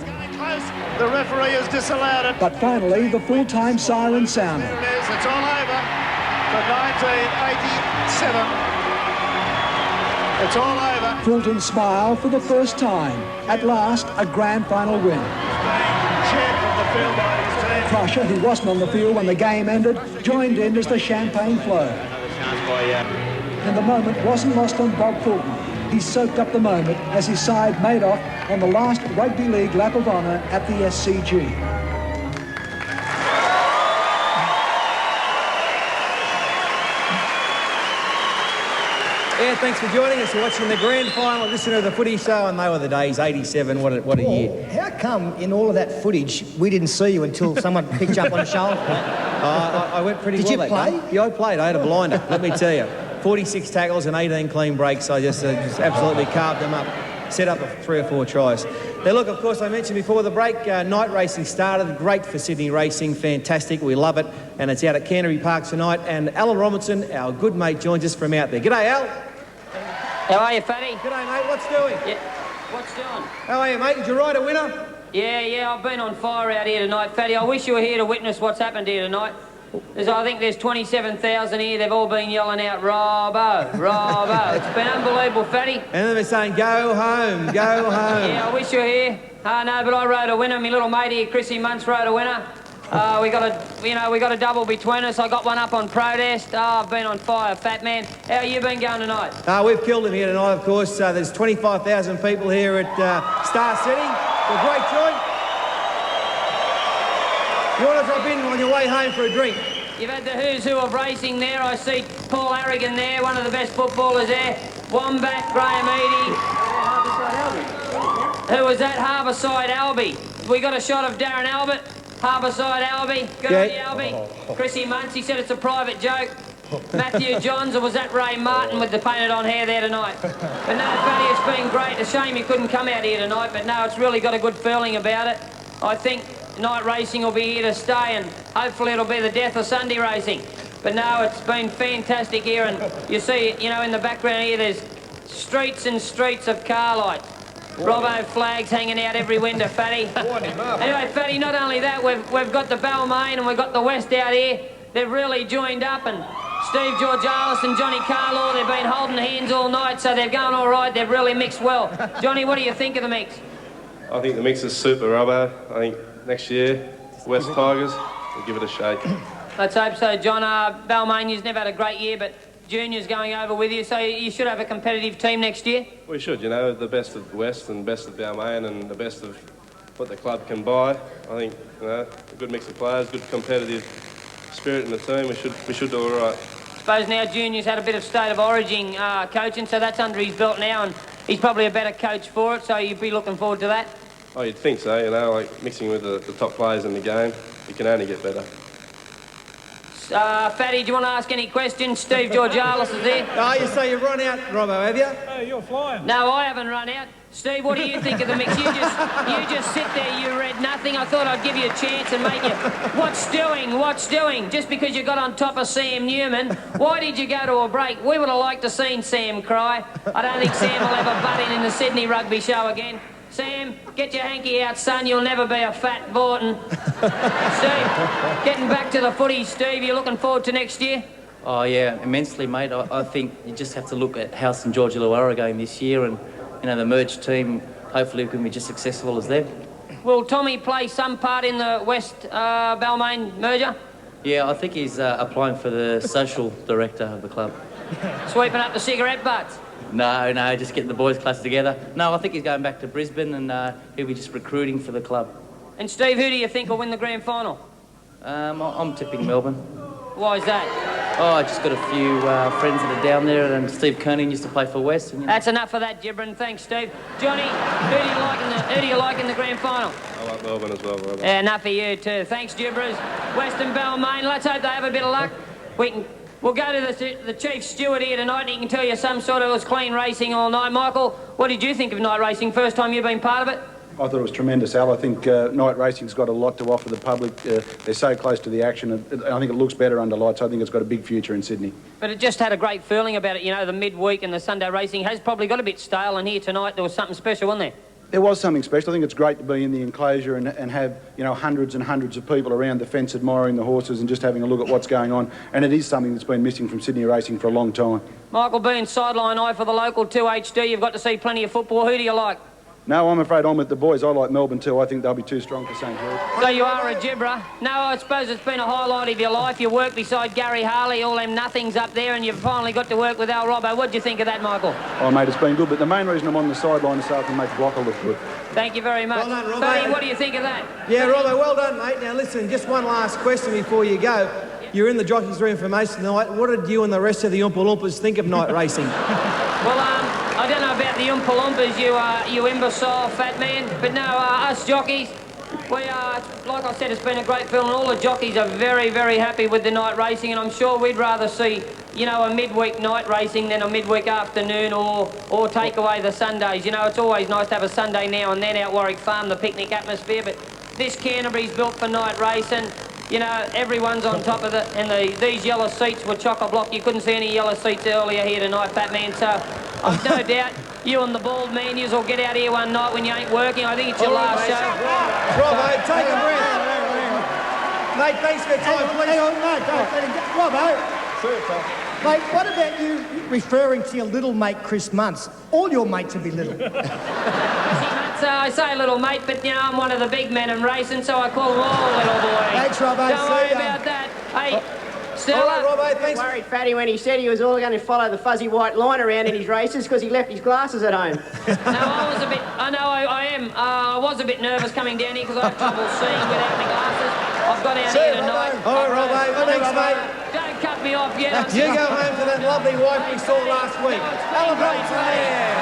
The referee has disallowed it. But finally, the full-time siren sounded. There it is. It's all over for 1987. It's all over. Fulton smiled for the first time. At last, a grand final win. Cheered from the field by his team. Crusher, who wasn't on the field when the game ended, joined in as the champagne flowed. And the moment wasn't lost on Bob Fulton. He soaked up the moment as his side made off on the last Rugby League lap of honour at the SCG. Yeah, thanks for joining us. You're watching the grand final edition of the Footy Show, and they were the days, 87, what a year. How come in all of that footage we didn't see you until someone picked you up on the shoulder? I went pretty Did well. you play? Yeah, I played. I had a blinder, let me tell you. 46 tackles and 18 clean breaks. I just absolutely carved them up. Set up 3 or 4 tries. Now, look, of course, I mentioned before the break, night racing started. Great for Sydney racing. Fantastic. We love it. And it's out at Canterbury Park tonight. And Alan Robinson, our good mate, joins us from out there. G'day, Al. How are you, Fatty? G'day, mate. What's doing? Yeah. What's doing? How are you, mate? Did you ride a winner? Yeah, I've been on fire out here tonight, Fatty. I wish you were here to witness what's happened here tonight. I think there's 27,000 here. They've all been yelling out, Robbo, Robbo. It's been unbelievable, Fatty. And then they're saying, go home, go home. Yeah, I wish you were here. No, but I rode a winner. My little mate here, Chrissy Muntz, rode a winner. We got a double between us. I got one up on protest. I've been on fire, fat man. How you been going tonight? We've killed him here tonight, of course. There's 25,000 people here at Star City. A great joint. You want to drop in on your way home for a drink? You've had the who's who of racing there. I see Paul Harrigan there, one of the best footballers there. Wombat, Graham Eady. Who was that? Harbourside Albie. We got a shot of Darren Albert. Harbourside Albie. Good on you, Albie. Chrissy Muntz, he said it's a private joke. Matthew Johns, or was that Ray Martin with the painted on hair there tonight? But no, Fatty, it's been great. A shame you couldn't come out here tonight, but no, it's really got a good feeling about it. I think night racing will be here to stay, and hopefully it'll be the death of Sunday racing. But no, it's been fantastic here, and you see, you know, in the background here, there's streets and streets of car lights. Robbo flags hanging out every window, Fatty. Anyway, Fatty, not only that, we've got the Balmain and we've got the West out here. They've really joined up, and Steve Georgalis and Johnny Carlaw, they've been holding hands all night, so they're going all right. They've really mixed well. Johnny, what do you think of the mix? I think the mix is super, Robbo. I think next year, West Tigers will give it a shake. Let's hope so, John. Balmain's never had a great year, but Junior's going over with you, so you should have a competitive team next year. We should, you know, the best of the West and best of Balmain and the best of what the club can buy. I think, you know, a good mix of players, good competitive spirit in the team. We should do all right. I suppose now Junior's had a bit of state of origin coaching, so that's under his belt now, and he's probably a better coach for it, so you'd be looking forward to that. Oh, you'd think so, you know, like mixing with the top players in the game, you can only get better. Fatty, do you want to ask any questions? Steve Georgalis is there. Oh, you say you've run out, Robbo, have you? Hey, you're flying. No, I haven't run out. Steve, what do you think of the mix? You just sit there, you read nothing. I thought I'd give you a chance and make you... What's doing? Just because you got on top of Sam Newman, why did you go to a break? We would have liked to seen Sam cry. I don't think Sam will ever butt in the Sydney rugby show again. Sam, get your hanky out, son. You'll never be a fat Vorton. Steve, getting back to the footy, Steve, you looking forward to next year? Oh, yeah, immensely, mate. I think you just have to look at how St George Illawarra are going this year, and, you know, the merged team, hopefully can be just successful as them. Will Tommy play some part in the West Balmain merger? Yeah, I think he's applying for the social director of the club. Sweeping up the cigarette butts? No, just getting the boys' class together. No, I think he's going back to Brisbane, and he'll be just recruiting for the club. And Steve, who do you think will win the grand final? I'm tipping Melbourne. Why is that? Oh, I just got a few friends that are down there, and Steve Kerning used to play for West. And, you know. That's enough of that, Gibran. Thanks, Steve. Johnny, who do you like in the grand final? I like Melbourne as well, Robbo. Yeah, enough of you too. Thanks, Gibbers. Western Balmain, let's hope they have a bit of luck. We'll go to the chief steward here tonight, and he can tell you some sort of it was clean racing all night. Michael, what did you think of night racing? First time you've been part of it? I thought it was tremendous, Al. I think night racing's got a lot to offer the public. They're so close to the action. I think it looks better under lights. I think it's got a big future in Sydney. But it just had a great feeling about it. You know, the midweek and the Sunday racing has probably got a bit stale, and here tonight there was something special, wasn't there? There was something special. I think it's great to be in the enclosure and have, you know, hundreds and hundreds of people around the fence admiring the horses and just having a look at what's going on. And it is something that's been missing from Sydney racing for a long time. Michael, being sideline eye for the local 2HD, you've got to see plenty of football. Who do you like? No, I'm afraid I'm with the boys. I like Melbourne too. I think they'll be too strong for St George. So you are a gibber. No, I suppose it's been a highlight of your life. You work beside Gary Harley, all them nothings up there, and you've finally got to work with Al Robbo. What do you think of that, Michael? Oh, mate, it's been good. But the main reason I'm on the sideline this afternoon makes Blocker look good. Thank you very much. Well done, Robbo. Fatty, what do you think of that? Yeah, Robbo, well done, mate. Now, listen, just one last question before you go. You're in the jockeys' room for most of the night. What did you and the rest of the Oompa Loompas think of night racing? Well, I don't know about the Oompa Loompas, you imbecile fat man, but no, us jockeys, we are, like I said, it's been a great film, and all the jockeys are very, very happy with the night racing, and I'm sure we'd rather see, you know, a midweek night racing than a midweek afternoon or take away the Sundays. You know, it's always nice to have a Sunday now and then out Warwick Farm, the picnic atmosphere, but this Canterbury's built for night racing. You know, everyone's on top of it, and these yellow seats were chock-a-block. You couldn't see any yellow seats earlier here tonight, fat man, so I've no doubt you and the bald man, you'll get out here one night when you ain't working. I think it's your last show. Robbo, take a breath. Mate, thanks for your time, please. Hang on, Robbo. Mate, what about you referring to your little mate Chris Muntz? All your mates will be little. I say little mate, but you know, I'm one of the big men in racing, so I call them all little boys. Thanks, Robbo. Don't worry about that. Hey, Stella. All right, Robbo, thanks. I worried Fatty when he said he was all going to follow the fuzzy white line around in his races because he left his glasses at home. No, I was a bit, I was a bit nervous coming down here because I have trouble seeing without my glasses. I've got out here tonight. All right, Robbo, thanks, mate. Don't cut me off yet. You go home to that lovely wife we saw last week. Elevate to there.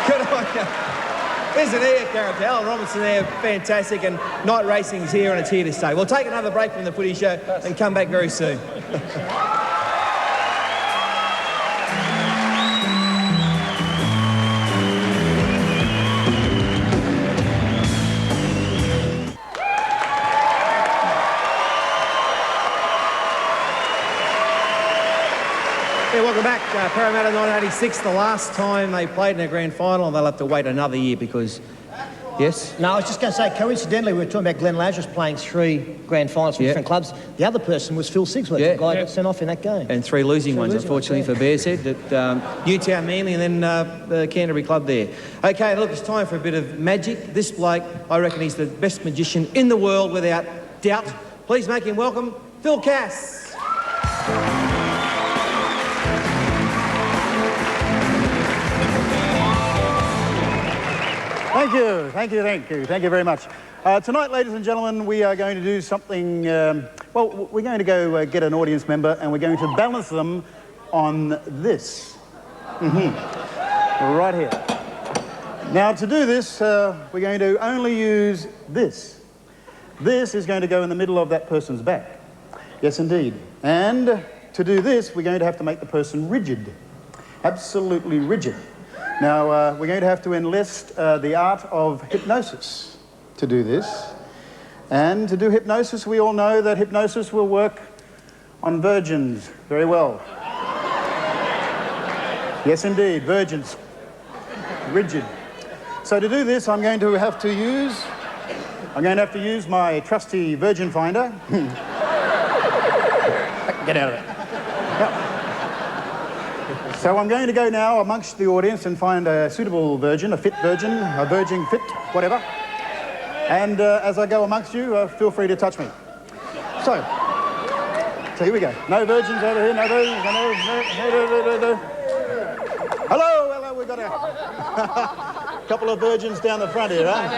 Good on you. Isn't he a character? Alan Robinson there, fantastic, and night racing's here and it's here to stay. We'll take another break from the footy show and come back very soon. back. Parramatta 1986, the last time they played in a grand final, and they'll have to wait another year because... Yes? No, I was just going to say, coincidentally, we were talking about Glenn Lazarus playing 3 grand finals for different clubs. The other person was Phil Sigsworth, the guy that got sent off in that game. And 3 losing ones, unfortunately, for Bears Head. That Newtown Manly and then the Canterbury club there. OK, look, it's time for a bit of magic. This bloke, I reckon he's the best magician in the world, without doubt. Please make him welcome, Phil Cass. Thank you very much. Tonight, ladies and gentlemen, we are going to do something, well, we're going to go get an audience member and we're going to balance them on this. Right here. Now, to do this, we're going to only use this. This is going to go in the middle of that person's back. Yes, indeed. And to do this, we're going to have to make the person rigid. Absolutely rigid. Now, we're going to have to enlist the art of hypnosis to do this. And to do hypnosis, we all know that hypnosis will work on virgins very well. Yes, indeed, virgins. Rigid. So to do this, I'm going to have to use my trusty virgin finder. Get out of it. Yep. So I'm going to go now amongst the audience and find a suitable virgin, a fit virgin, a virgin fit, whatever. And as I go amongst you, feel free to touch me. So here we go. No virgins over here, no virgins, no. Hello, we've got a couple of virgins down the front here, huh?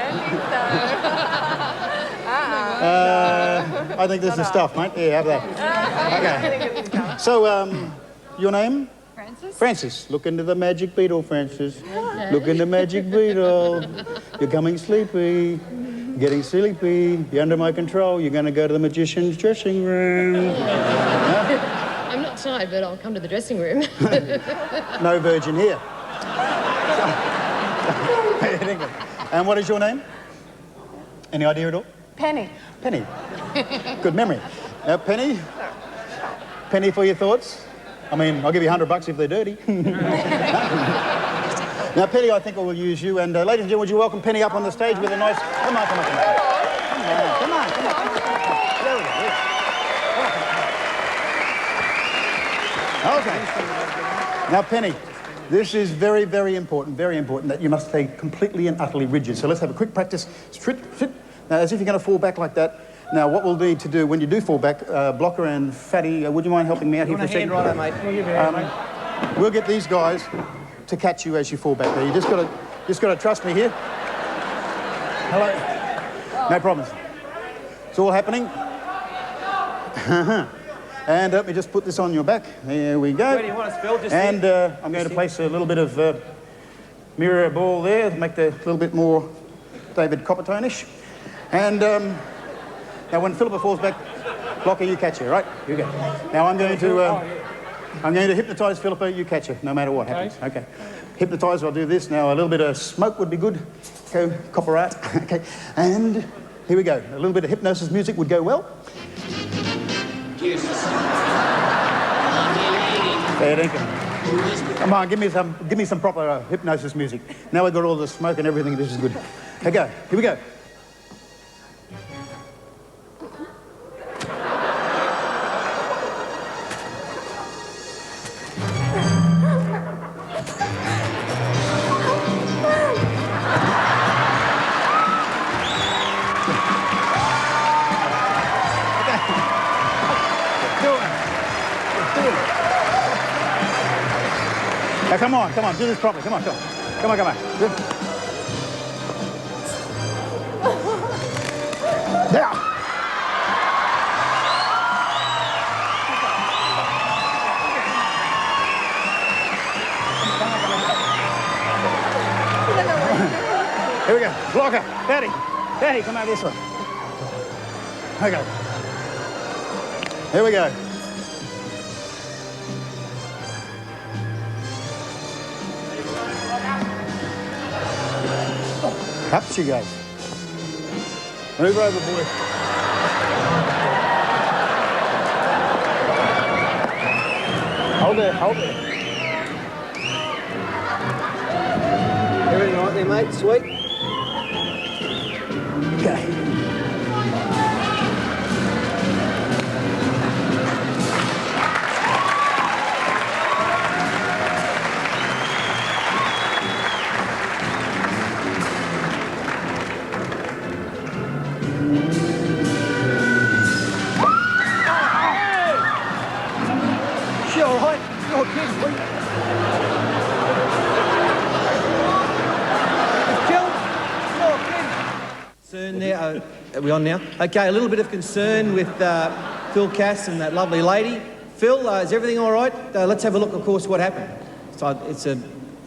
I think this is stuff, mate. Yeah, have that. Okay. So, your name? Francis, look into the magic beetle, Francis. Look in the magic beetle. You're coming sleepy, getting sleepy. You're under my control. You're going to go to the magician's dressing room. I'm not tired, but I'll come to the dressing room. No virgin here. And what is your name? Any idea at all? Penny. Penny. Good memory. Now, Penny for your thoughts. I mean, I'll give you $100 if they're dirty. Now, Penny, I think I will use you. And ladies and gentlemen, would you welcome Penny up on the stage with a nice... Come on. There we go. Okay. Now, Penny, this is very, very important that you must stay completely and utterly rigid. So let's have a quick practice. Sit. Now, as if you're going to fall back like that. Now, what we'll need to do when you do fall back, Blocker and Fatty, would you mind helping me out here for a second? Right, mate. We'll give you a hand, mate. We'll get these guys to catch you as you fall back there. You just got to trust me here. Hello. No problems. It's all happening. And let me just put this on your back. There we go. Where do you want us, Phil? Just and I'm going to place a little bit of mirror ball there to make the little bit more David Coppertone-ish. And now when Philippa falls back, Blocker, you catch her, right? You go. Now I'm going to hypnotise Philippa, you catch her, no matter what happens. Okay. Hypnotise, I'll do this. Now a little bit of smoke would be good. Go, copper art. Okay. And here we go. A little bit of hypnosis music would go well. There you go. Come on, give me some proper hypnosis music. Now we've got all the smoke and everything. This is good. Okay, go. Here we go. Now, come on, do this properly. Come on. There. Here we go. Blocker, Patty, come out this way. Okay. Here we go. Up she goes. Move over, boy. Hold there. Turning right there, mate. Sweet. Okay. She all right? You're kidding, sweet. Concern there. Are we on now? Okay, a little bit of concern with Phil Cass and that lovely lady. Phil, is everything all right? Let's have a look, of course, what happened. So it's a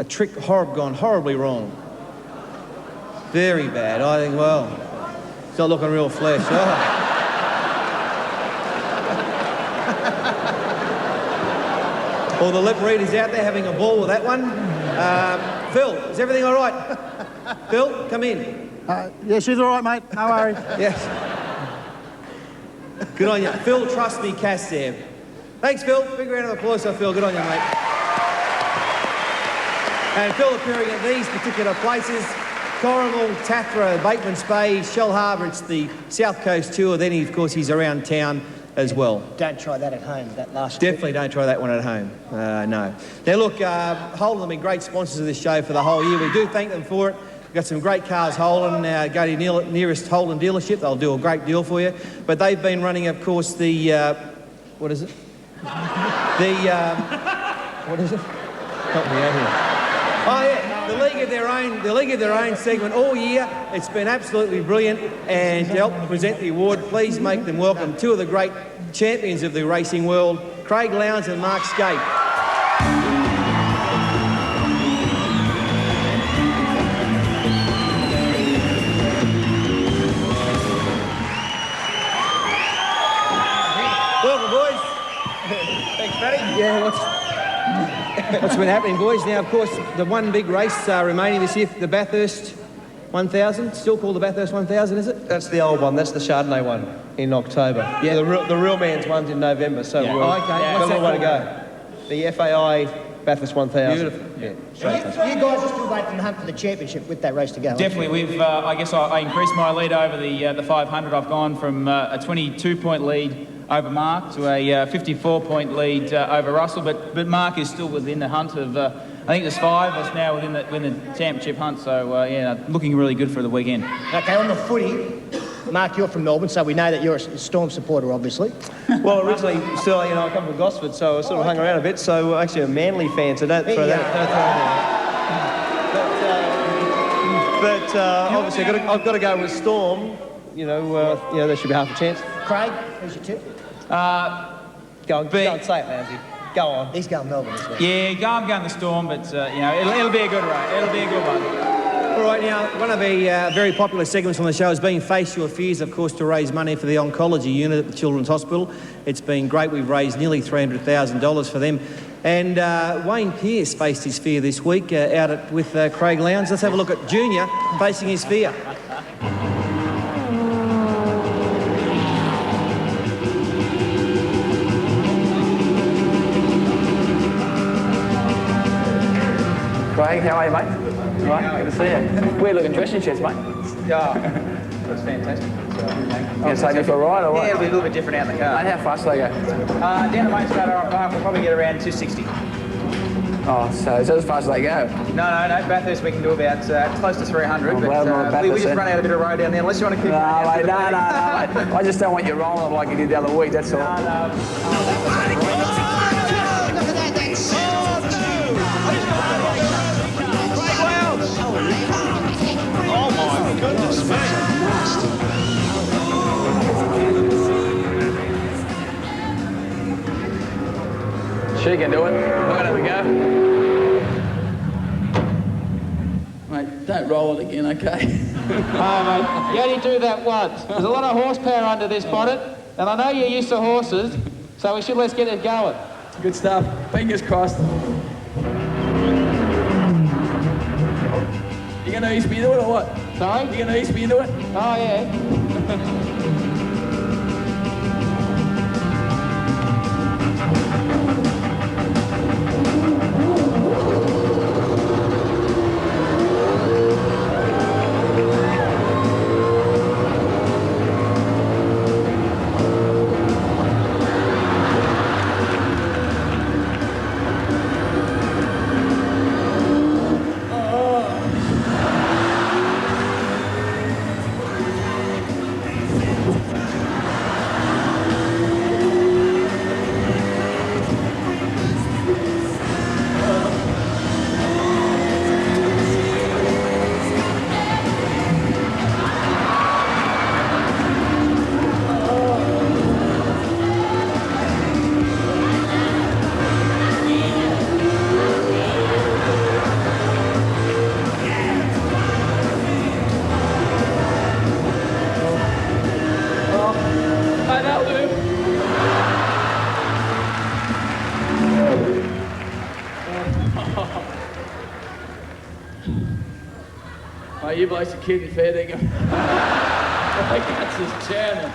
trick gone horribly wrong. Very bad. I think, well, it's not looking real flesh. Oh. All the lip readers out there having a ball with that one. Phil, is everything all right? Phil, come in. Yeah, she's all right, mate. No worries. Yes. Good on you. Phil, trust me, Cass there. Thanks, Phil. Big round of applause for Phil. Good on you, mate. And Phil appearing at these particular places: Corrigal, Tathra, Bateman's Bay, Shell Harbour. It's the South Coast tour. Then, of course, he's around town as well. Don't try that at home, that last Definitely don't try that one at home. No. Now, look, Holden have been great sponsors of this show for the whole year. We do thank them for it. We've got some great cars, Holden. Go to your nearest Holden dealership. They'll do a great deal for you. But they've been running, of course, the... what is it? What is it? Help me out here. Oh, yeah, the League of Their Own segment all year. It's been absolutely brilliant. And to help present the award, please make them welcome two of the great champions of the racing world, Craig Lowndes and Mark Scape. Welcome, boys. Thanks, Paddy. Yeah, what's been happening, boys? Now, of course, the one big race remaining this year, the Bathurst 1000, still called the Bathurst 1000, is it? That's the old one. That's the Chardonnay one in October. Yeah. The real man's one's in November, so Yeah. we've Oh, okay. got What's a long way to that go. The FAI Bathurst 1000. Beautiful. Yeah. You guys are still waiting in the hunt for the championship with that race to go. Definitely. We've, I guess I increased my lead over the 500. I've gone from a 22-point lead over Mark to a 54-point lead over Russell, but Mark is still within the hunt of, I think there's 5 of us now within the championship hunt, so yeah, looking really good for the weekend. Okay, on the footy, Mark, you're from Melbourne, so we know that you're a Storm supporter, obviously. Well, originally, still, I come from Gosford, so I sort of hung around a bit, so actually a Manly fan, so don't throw that. But obviously, I've got to go with Storm. There should be half a chance. Craig, who's your tip? Go and say it, Lowndsy. Go on. He's going Melbourne as well. Yeah, I'm going the Storm, but it'll be a good race. It'll be a good one. All right, now, one of the very popular segments on the show has been Face Your Fears, of course, to raise money for the oncology unit at the Children's Hospital. It's been great. We've raised nearly $300,000 for them. And Wayne Pearce faced his fear this week out with Craig Lowndes. Let's have a look at Junior facing his fear. Craig, how are you, mate? All right, good to see you. Weird looking dressing shirts, mate. Yeah, that's fantastic. You going to take me for a ride or what? Yeah, it'll be a little bit different out in the car. Mate, how fast do they go? Down the main straight Park, we'll probably get around 260. Oh, so is that as fast as they go? No, Bathurst we can do about close to 300, I'm glad I'm not but we Bathurst just then. run out a bit of road down there, unless you want to keep No, mate. I just don't want you rolling them like you did the other week, that's all. Oh my goodness me. She can do it. Look at her, we go. Mate, don't roll it again, okay? mate, you only do that once. There's a lot of horsepower under this bonnet, and I know you're used to horses, so let's get it going. Good stuff. Fingers crossed. You gonna ease me into it or what? Sorry? You gonna ease me into it? Oh, yeah. Mate, you blokes are kidding fair dinkum. That's just churning.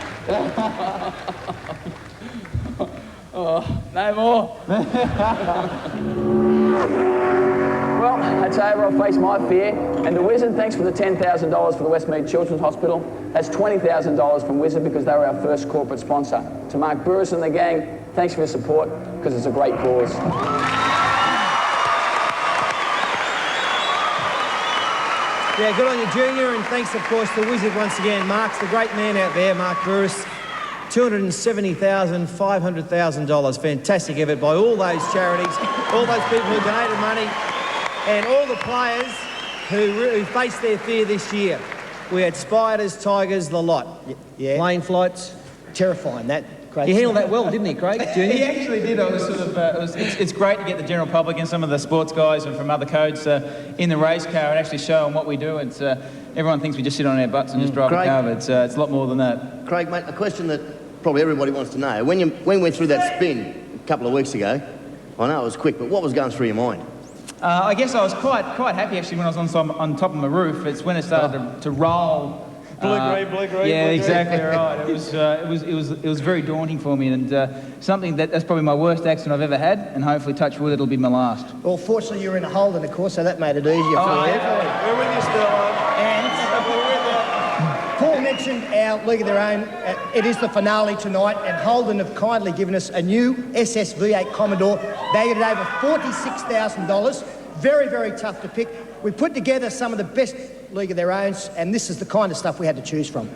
Oh, no more. Well, that's over. I've faced my fear. And to Wizard, thanks for the $10,000 for the Westmead Children's Hospital. That's $20,000 from Wizard because they were our first corporate sponsor. To Mark Burris and the gang, thanks for your support because it's a great cause. Yeah, good on you, Junior, and thanks, of course, to Wizard once again. Mark's the great man out there, Mark Burris. $270,000, $500,000. Fantastic effort by all those charities, all those people who donated money, and all the players who faced their fear this year. We had spiders, tigers, the lot. Yeah. Plane flights. Terrifying, that. Craig. He handled that well, didn't he, Craig? Junior? He actually did. I was sort of. It's great to get the general public and some of the sports guys and from other codes in the race car and actually show them what we do. It's everyone thinks we just sit on our butts and just drive a car, but it's a lot more than that. Craig, mate, a question that probably everybody wants to know: when you went through that spin a couple of weeks ago, I know it was quick, but what was going through your mind? I guess I was quite happy actually when I was on top of my roof. It's when it started to roll. Blue grey. Yeah, exactly right. It was very daunting for me, and something that's probably my worst accident I've ever had, and hopefully, touch wood, it'll be my last. Well, fortunately, you were in a Holden, of course, so that made it easier for you. Yeah. We're with you still, And Paul mentioned our League of Their Own. It is the finale tonight, and Holden have kindly given us a new SSV8 Commodore, valued at over $46,000. Very, very tough to pick. We put together some of the best League of Their Owns, and this is the kind of stuff we had to choose from.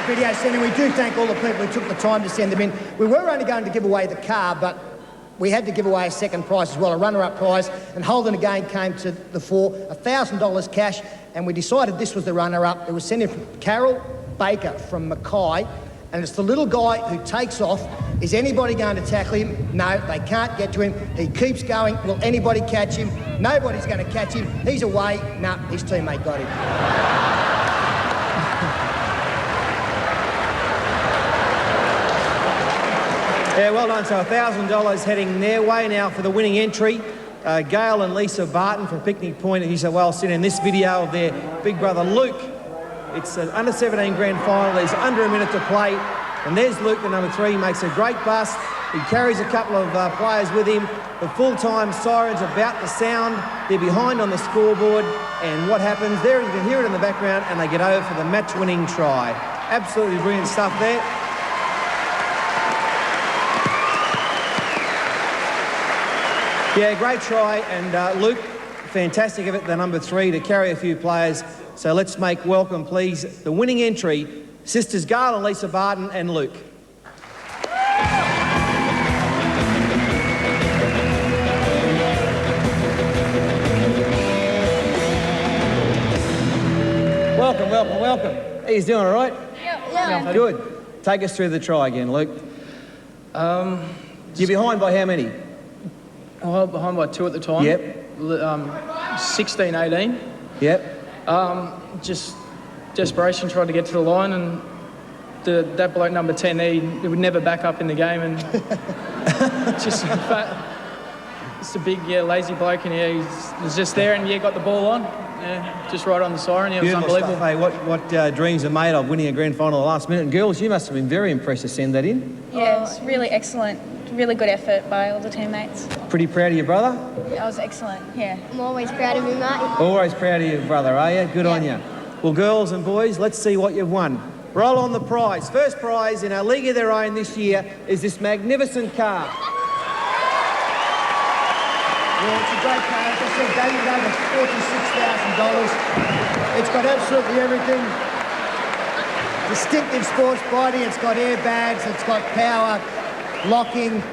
Video sent, and we do thank all the people who took the time to send them in. We were only going to give away the car, but we had to give away a second prize as well, a runner-up prize, and Holden again came to the fore, $1,000 cash, and we decided this was the runner-up. It was sent in from Carol Baker from Mackay, and it's the little guy who takes off. Is anybody going to tackle him? No, they can't get to him. He keeps going. Will anybody catch him? Nobody's going to catch him. He's away. No, his teammate got him. Yeah, well done. So $1,000 heading their way now for the winning entry. Gail and Lisa Barton from Picnic Point in New South Wales sent in this video of their big brother Luke. It's an under-17 grand final. There's under a minute to play. And there's Luke, the number 3, makes a great bust. He carries a couple of players with him. The full-time siren's about to sound. They're behind on the scoreboard. And what happens? There, you can hear it in the background, and they get over for the match-winning try. Absolutely brilliant stuff there. Yeah, great try, and Luke, fantastic of it, the number 3, to carry a few players. So let's make welcome, please, the winning entry, sisters Gail and Lisa Barton and Luke. Welcome, welcome, welcome. How you doing, all right? Yeah. Good. Take us through the try again, Luke. You're behind by how many? Oh, behind by 2 at the time. Yep. 16-18. Yep. Just desperation, tried to get to the line, and that bloke number 10 there, he would never back up in the game, and just a big, lazy bloke, and he was just there, and got the ball on. Yeah, just right on the siren. Yeah, it was Beautiful unbelievable. stuff, hey, what dreams are made of winning a grand final at the last minute. And girls, you must have been very impressed to send that in. Yeah, it's really excellent. Really good effort by all the teammates. Pretty proud of your brother? That was excellent, yeah. I'm always proud of you, mate. Always proud of your brother, are you? Good on you. Well, girls and boys, let's see what you've won. Roll on the prize. First prize in our League of Their Own this year is this magnificent car. Well, it's a great car. As I said, valued over $46,000. It's got absolutely everything. Distinctive sports body. It's got airbags. It's got power, locking,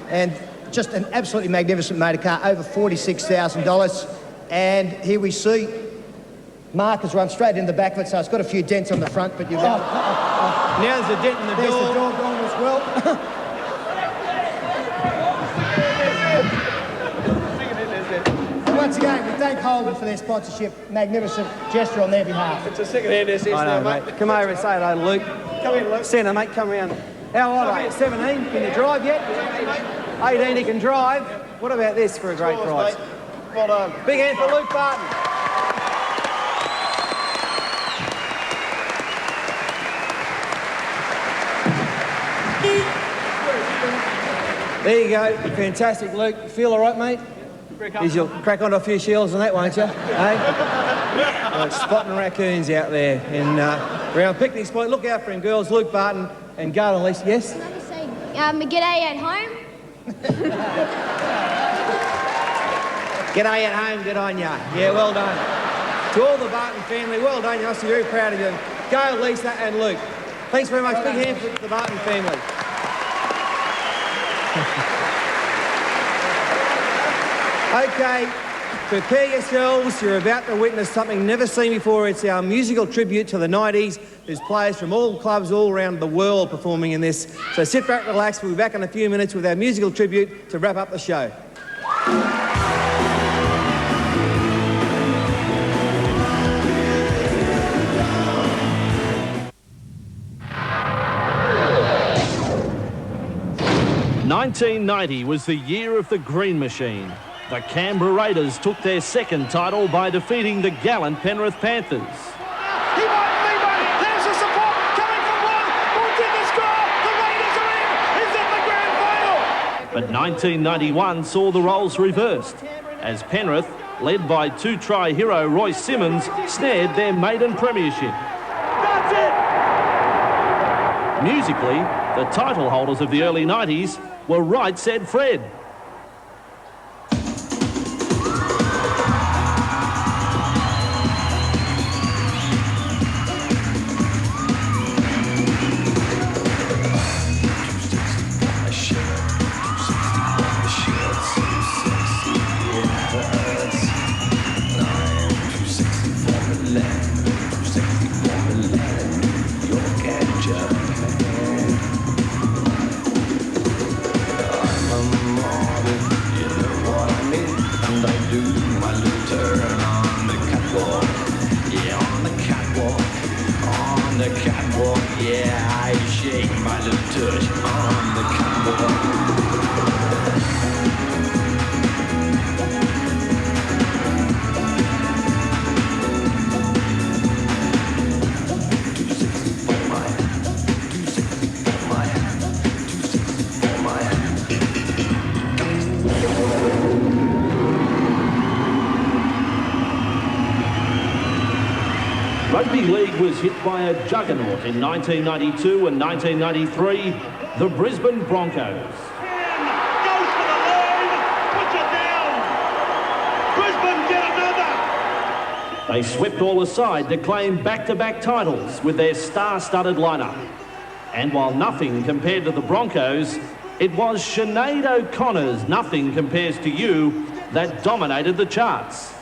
and just an absolutely magnificent motor car. Over $46,000. And here we see Mark has run straight in the back of it, so it's got a few dents on the front, but you've got... Now there's a dent in the door. There's the door gone as well. And once again, we thank Holden for their sponsorship. Magnificent gesture on their behalf. It's a second-hand SS now, mate. Come over and say hello to Luke. Come in, Luke. Santa, mate, come round. How old are you? 17? Can you drive yet? 18, he can drive. What about this for a great prize? Well done. Big hand for Luke Barton. There you go. Fantastic, Luke. You feel all right, mate? You'll crack onto a few shells on that, won't you? Hey? Spotting raccoons out there in around Picnic Point. Look out for him, girls. Luke Barton and Garland Lisa. Yes? G'day at home. G'day at home. Good on ya. Yeah, well done. To all the Barton family, well done. You must be very proud of you. Gail, Lisa and Luke. Thanks very much. Big hand for the Barton family. Okay, prepare yourselves. You're about to witness something never seen before. It's our musical tribute to the 90s. There's players from all clubs all around the world performing in this. So sit back, relax. We'll be back in a few minutes with our musical tribute to wrap up the show. 1990 was the year of the Green Machine. The Canberra Raiders took their second title by defeating the gallant Penrith Panthers. He might leave it. There's the support coming from one. Who did the score? The Raiders are in. Is it the grand final? But 1991 saw the roles reversed as Penrith, led by two-try hero Royce Simmons, snared their maiden premiership. That's it. Musically, the title holders of the early 90s were Right Said Fred. Rugby league was hit by a juggernaut in 1992 and 1993, the Brisbane Broncos. Goes for the line. Puts it down. Brisbane get another. They swept all aside to claim back-to-back titles with their star-studded lineup. And while nothing compared to the Broncos, it was Sinead O'Connor's Nothing Compares to You that dominated the charts.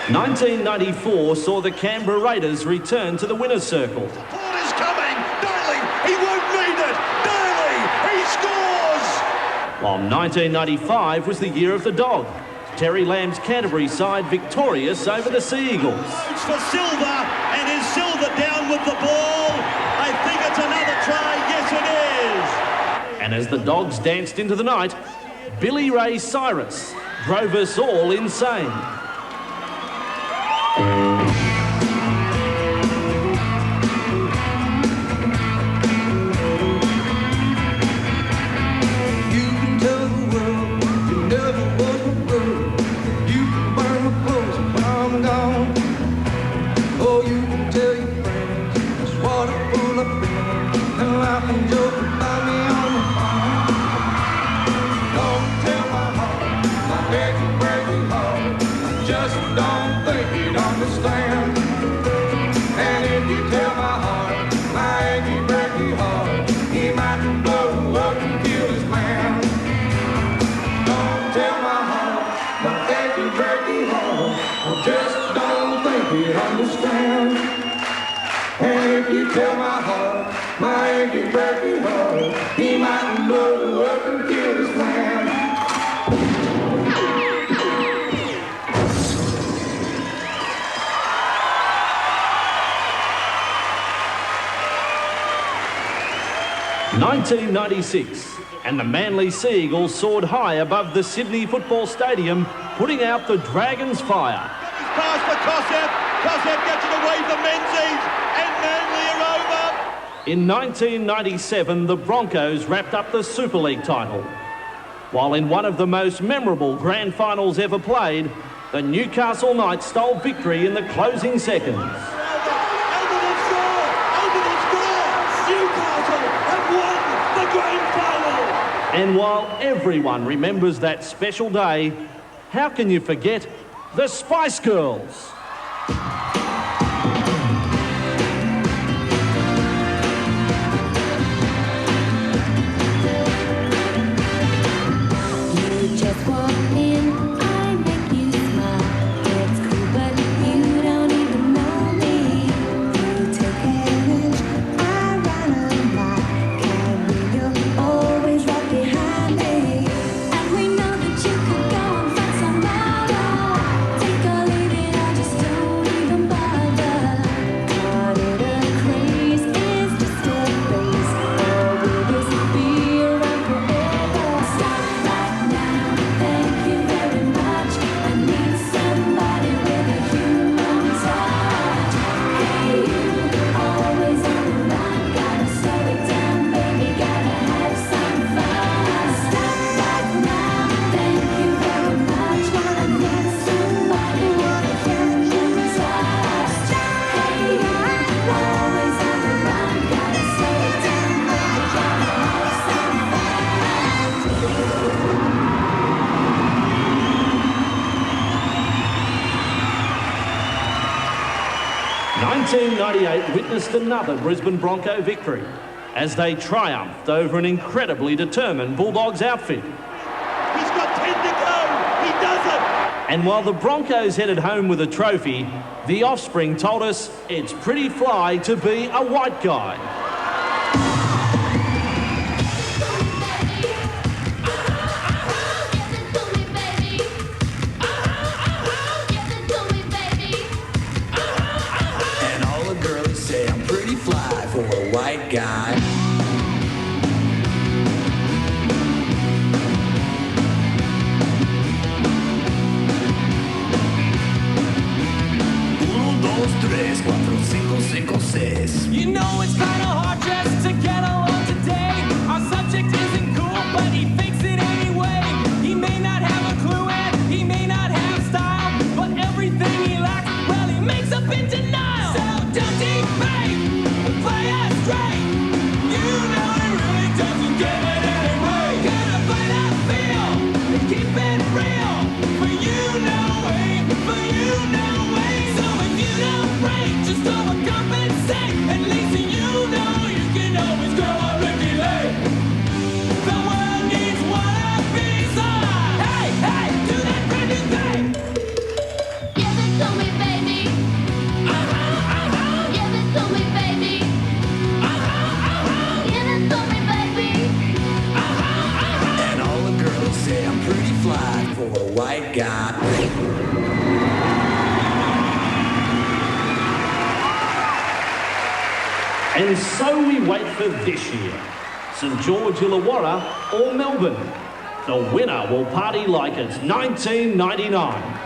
1994 saw the Canberra Raiders return to the winner's circle. Support is coming. Daly, he won't need it. Daly, he scores. While 1995 was the year of the dog. Terry Lamb's Canterbury side victorious over the Sea Eagles. It's for Silva, and is Silva down with the ball? I think it's another try. Yes, it is. And as the Dogs danced into the night, Billy Ray Cyrus drove us all insane. Tell my heart, my achy, breaky heart, he might blow up and kill his man. (1996), and the Manly Sea Eagles soared high above the Sydney Football Stadium, putting out the Dragons' fire. Pass for Kosep. Kosep gets it away from Menzies, and Manly are over. In 1997, the Broncos wrapped up the Super League title. While in one of the most memorable grand finals ever played, the Newcastle Knights stole victory in the closing seconds. And while everyone remembers that special day, how can you forget the Spice Girls? Witnessed another Brisbane Bronco victory as they triumphed over an incredibly determined Bulldogs outfit. He's got 10 to go. He does it. And while the Broncos headed home with a trophy, the offspring told us it's pretty fly to be a white guy. White guy. Uno, dos, tres, cuatro, cinco, cinco, seis. You know it's kinda hard. I'm pretty fly for a white guy. And so we wait for this year. St George Illawarra or Melbourne. The winner will party like it's 1999.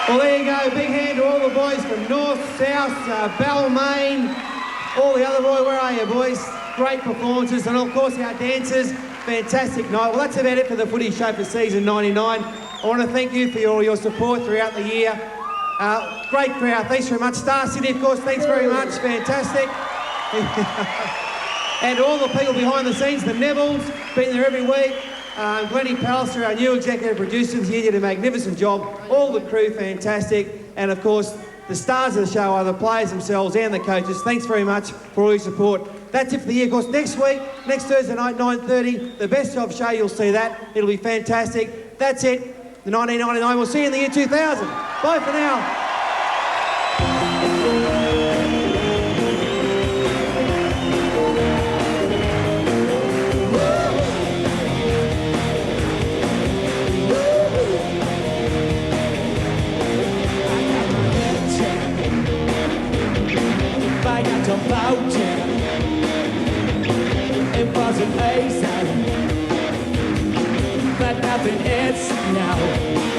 Well, there you go. Big hand to all the boys from North, South, Balmain, all the other boys. Where are you, boys? Great performances. And, of course, our dancers. Fantastic night. Well, that's about it for the Footy Show for season 99. I want to thank you for your support throughout the year. Great crowd. Thanks very much. Star City, of course, thanks very much. Fantastic. And to all the people behind the scenes, the Nevilles, been there every week. Glennie Pallister, our new executive producer, here did a magnificent job. All the crew, fantastic. And of course, the stars of the show are the players themselves and the coaches. Thanks very much for all your support. That's it for the year. Of course, next week, next Thursday night, 9:30, the Best Of show, you'll see that. It'll be fantastic. That's it, the 1999. We'll see you in the year 2000. Bye for now. It wasn't easy, but nothing is now.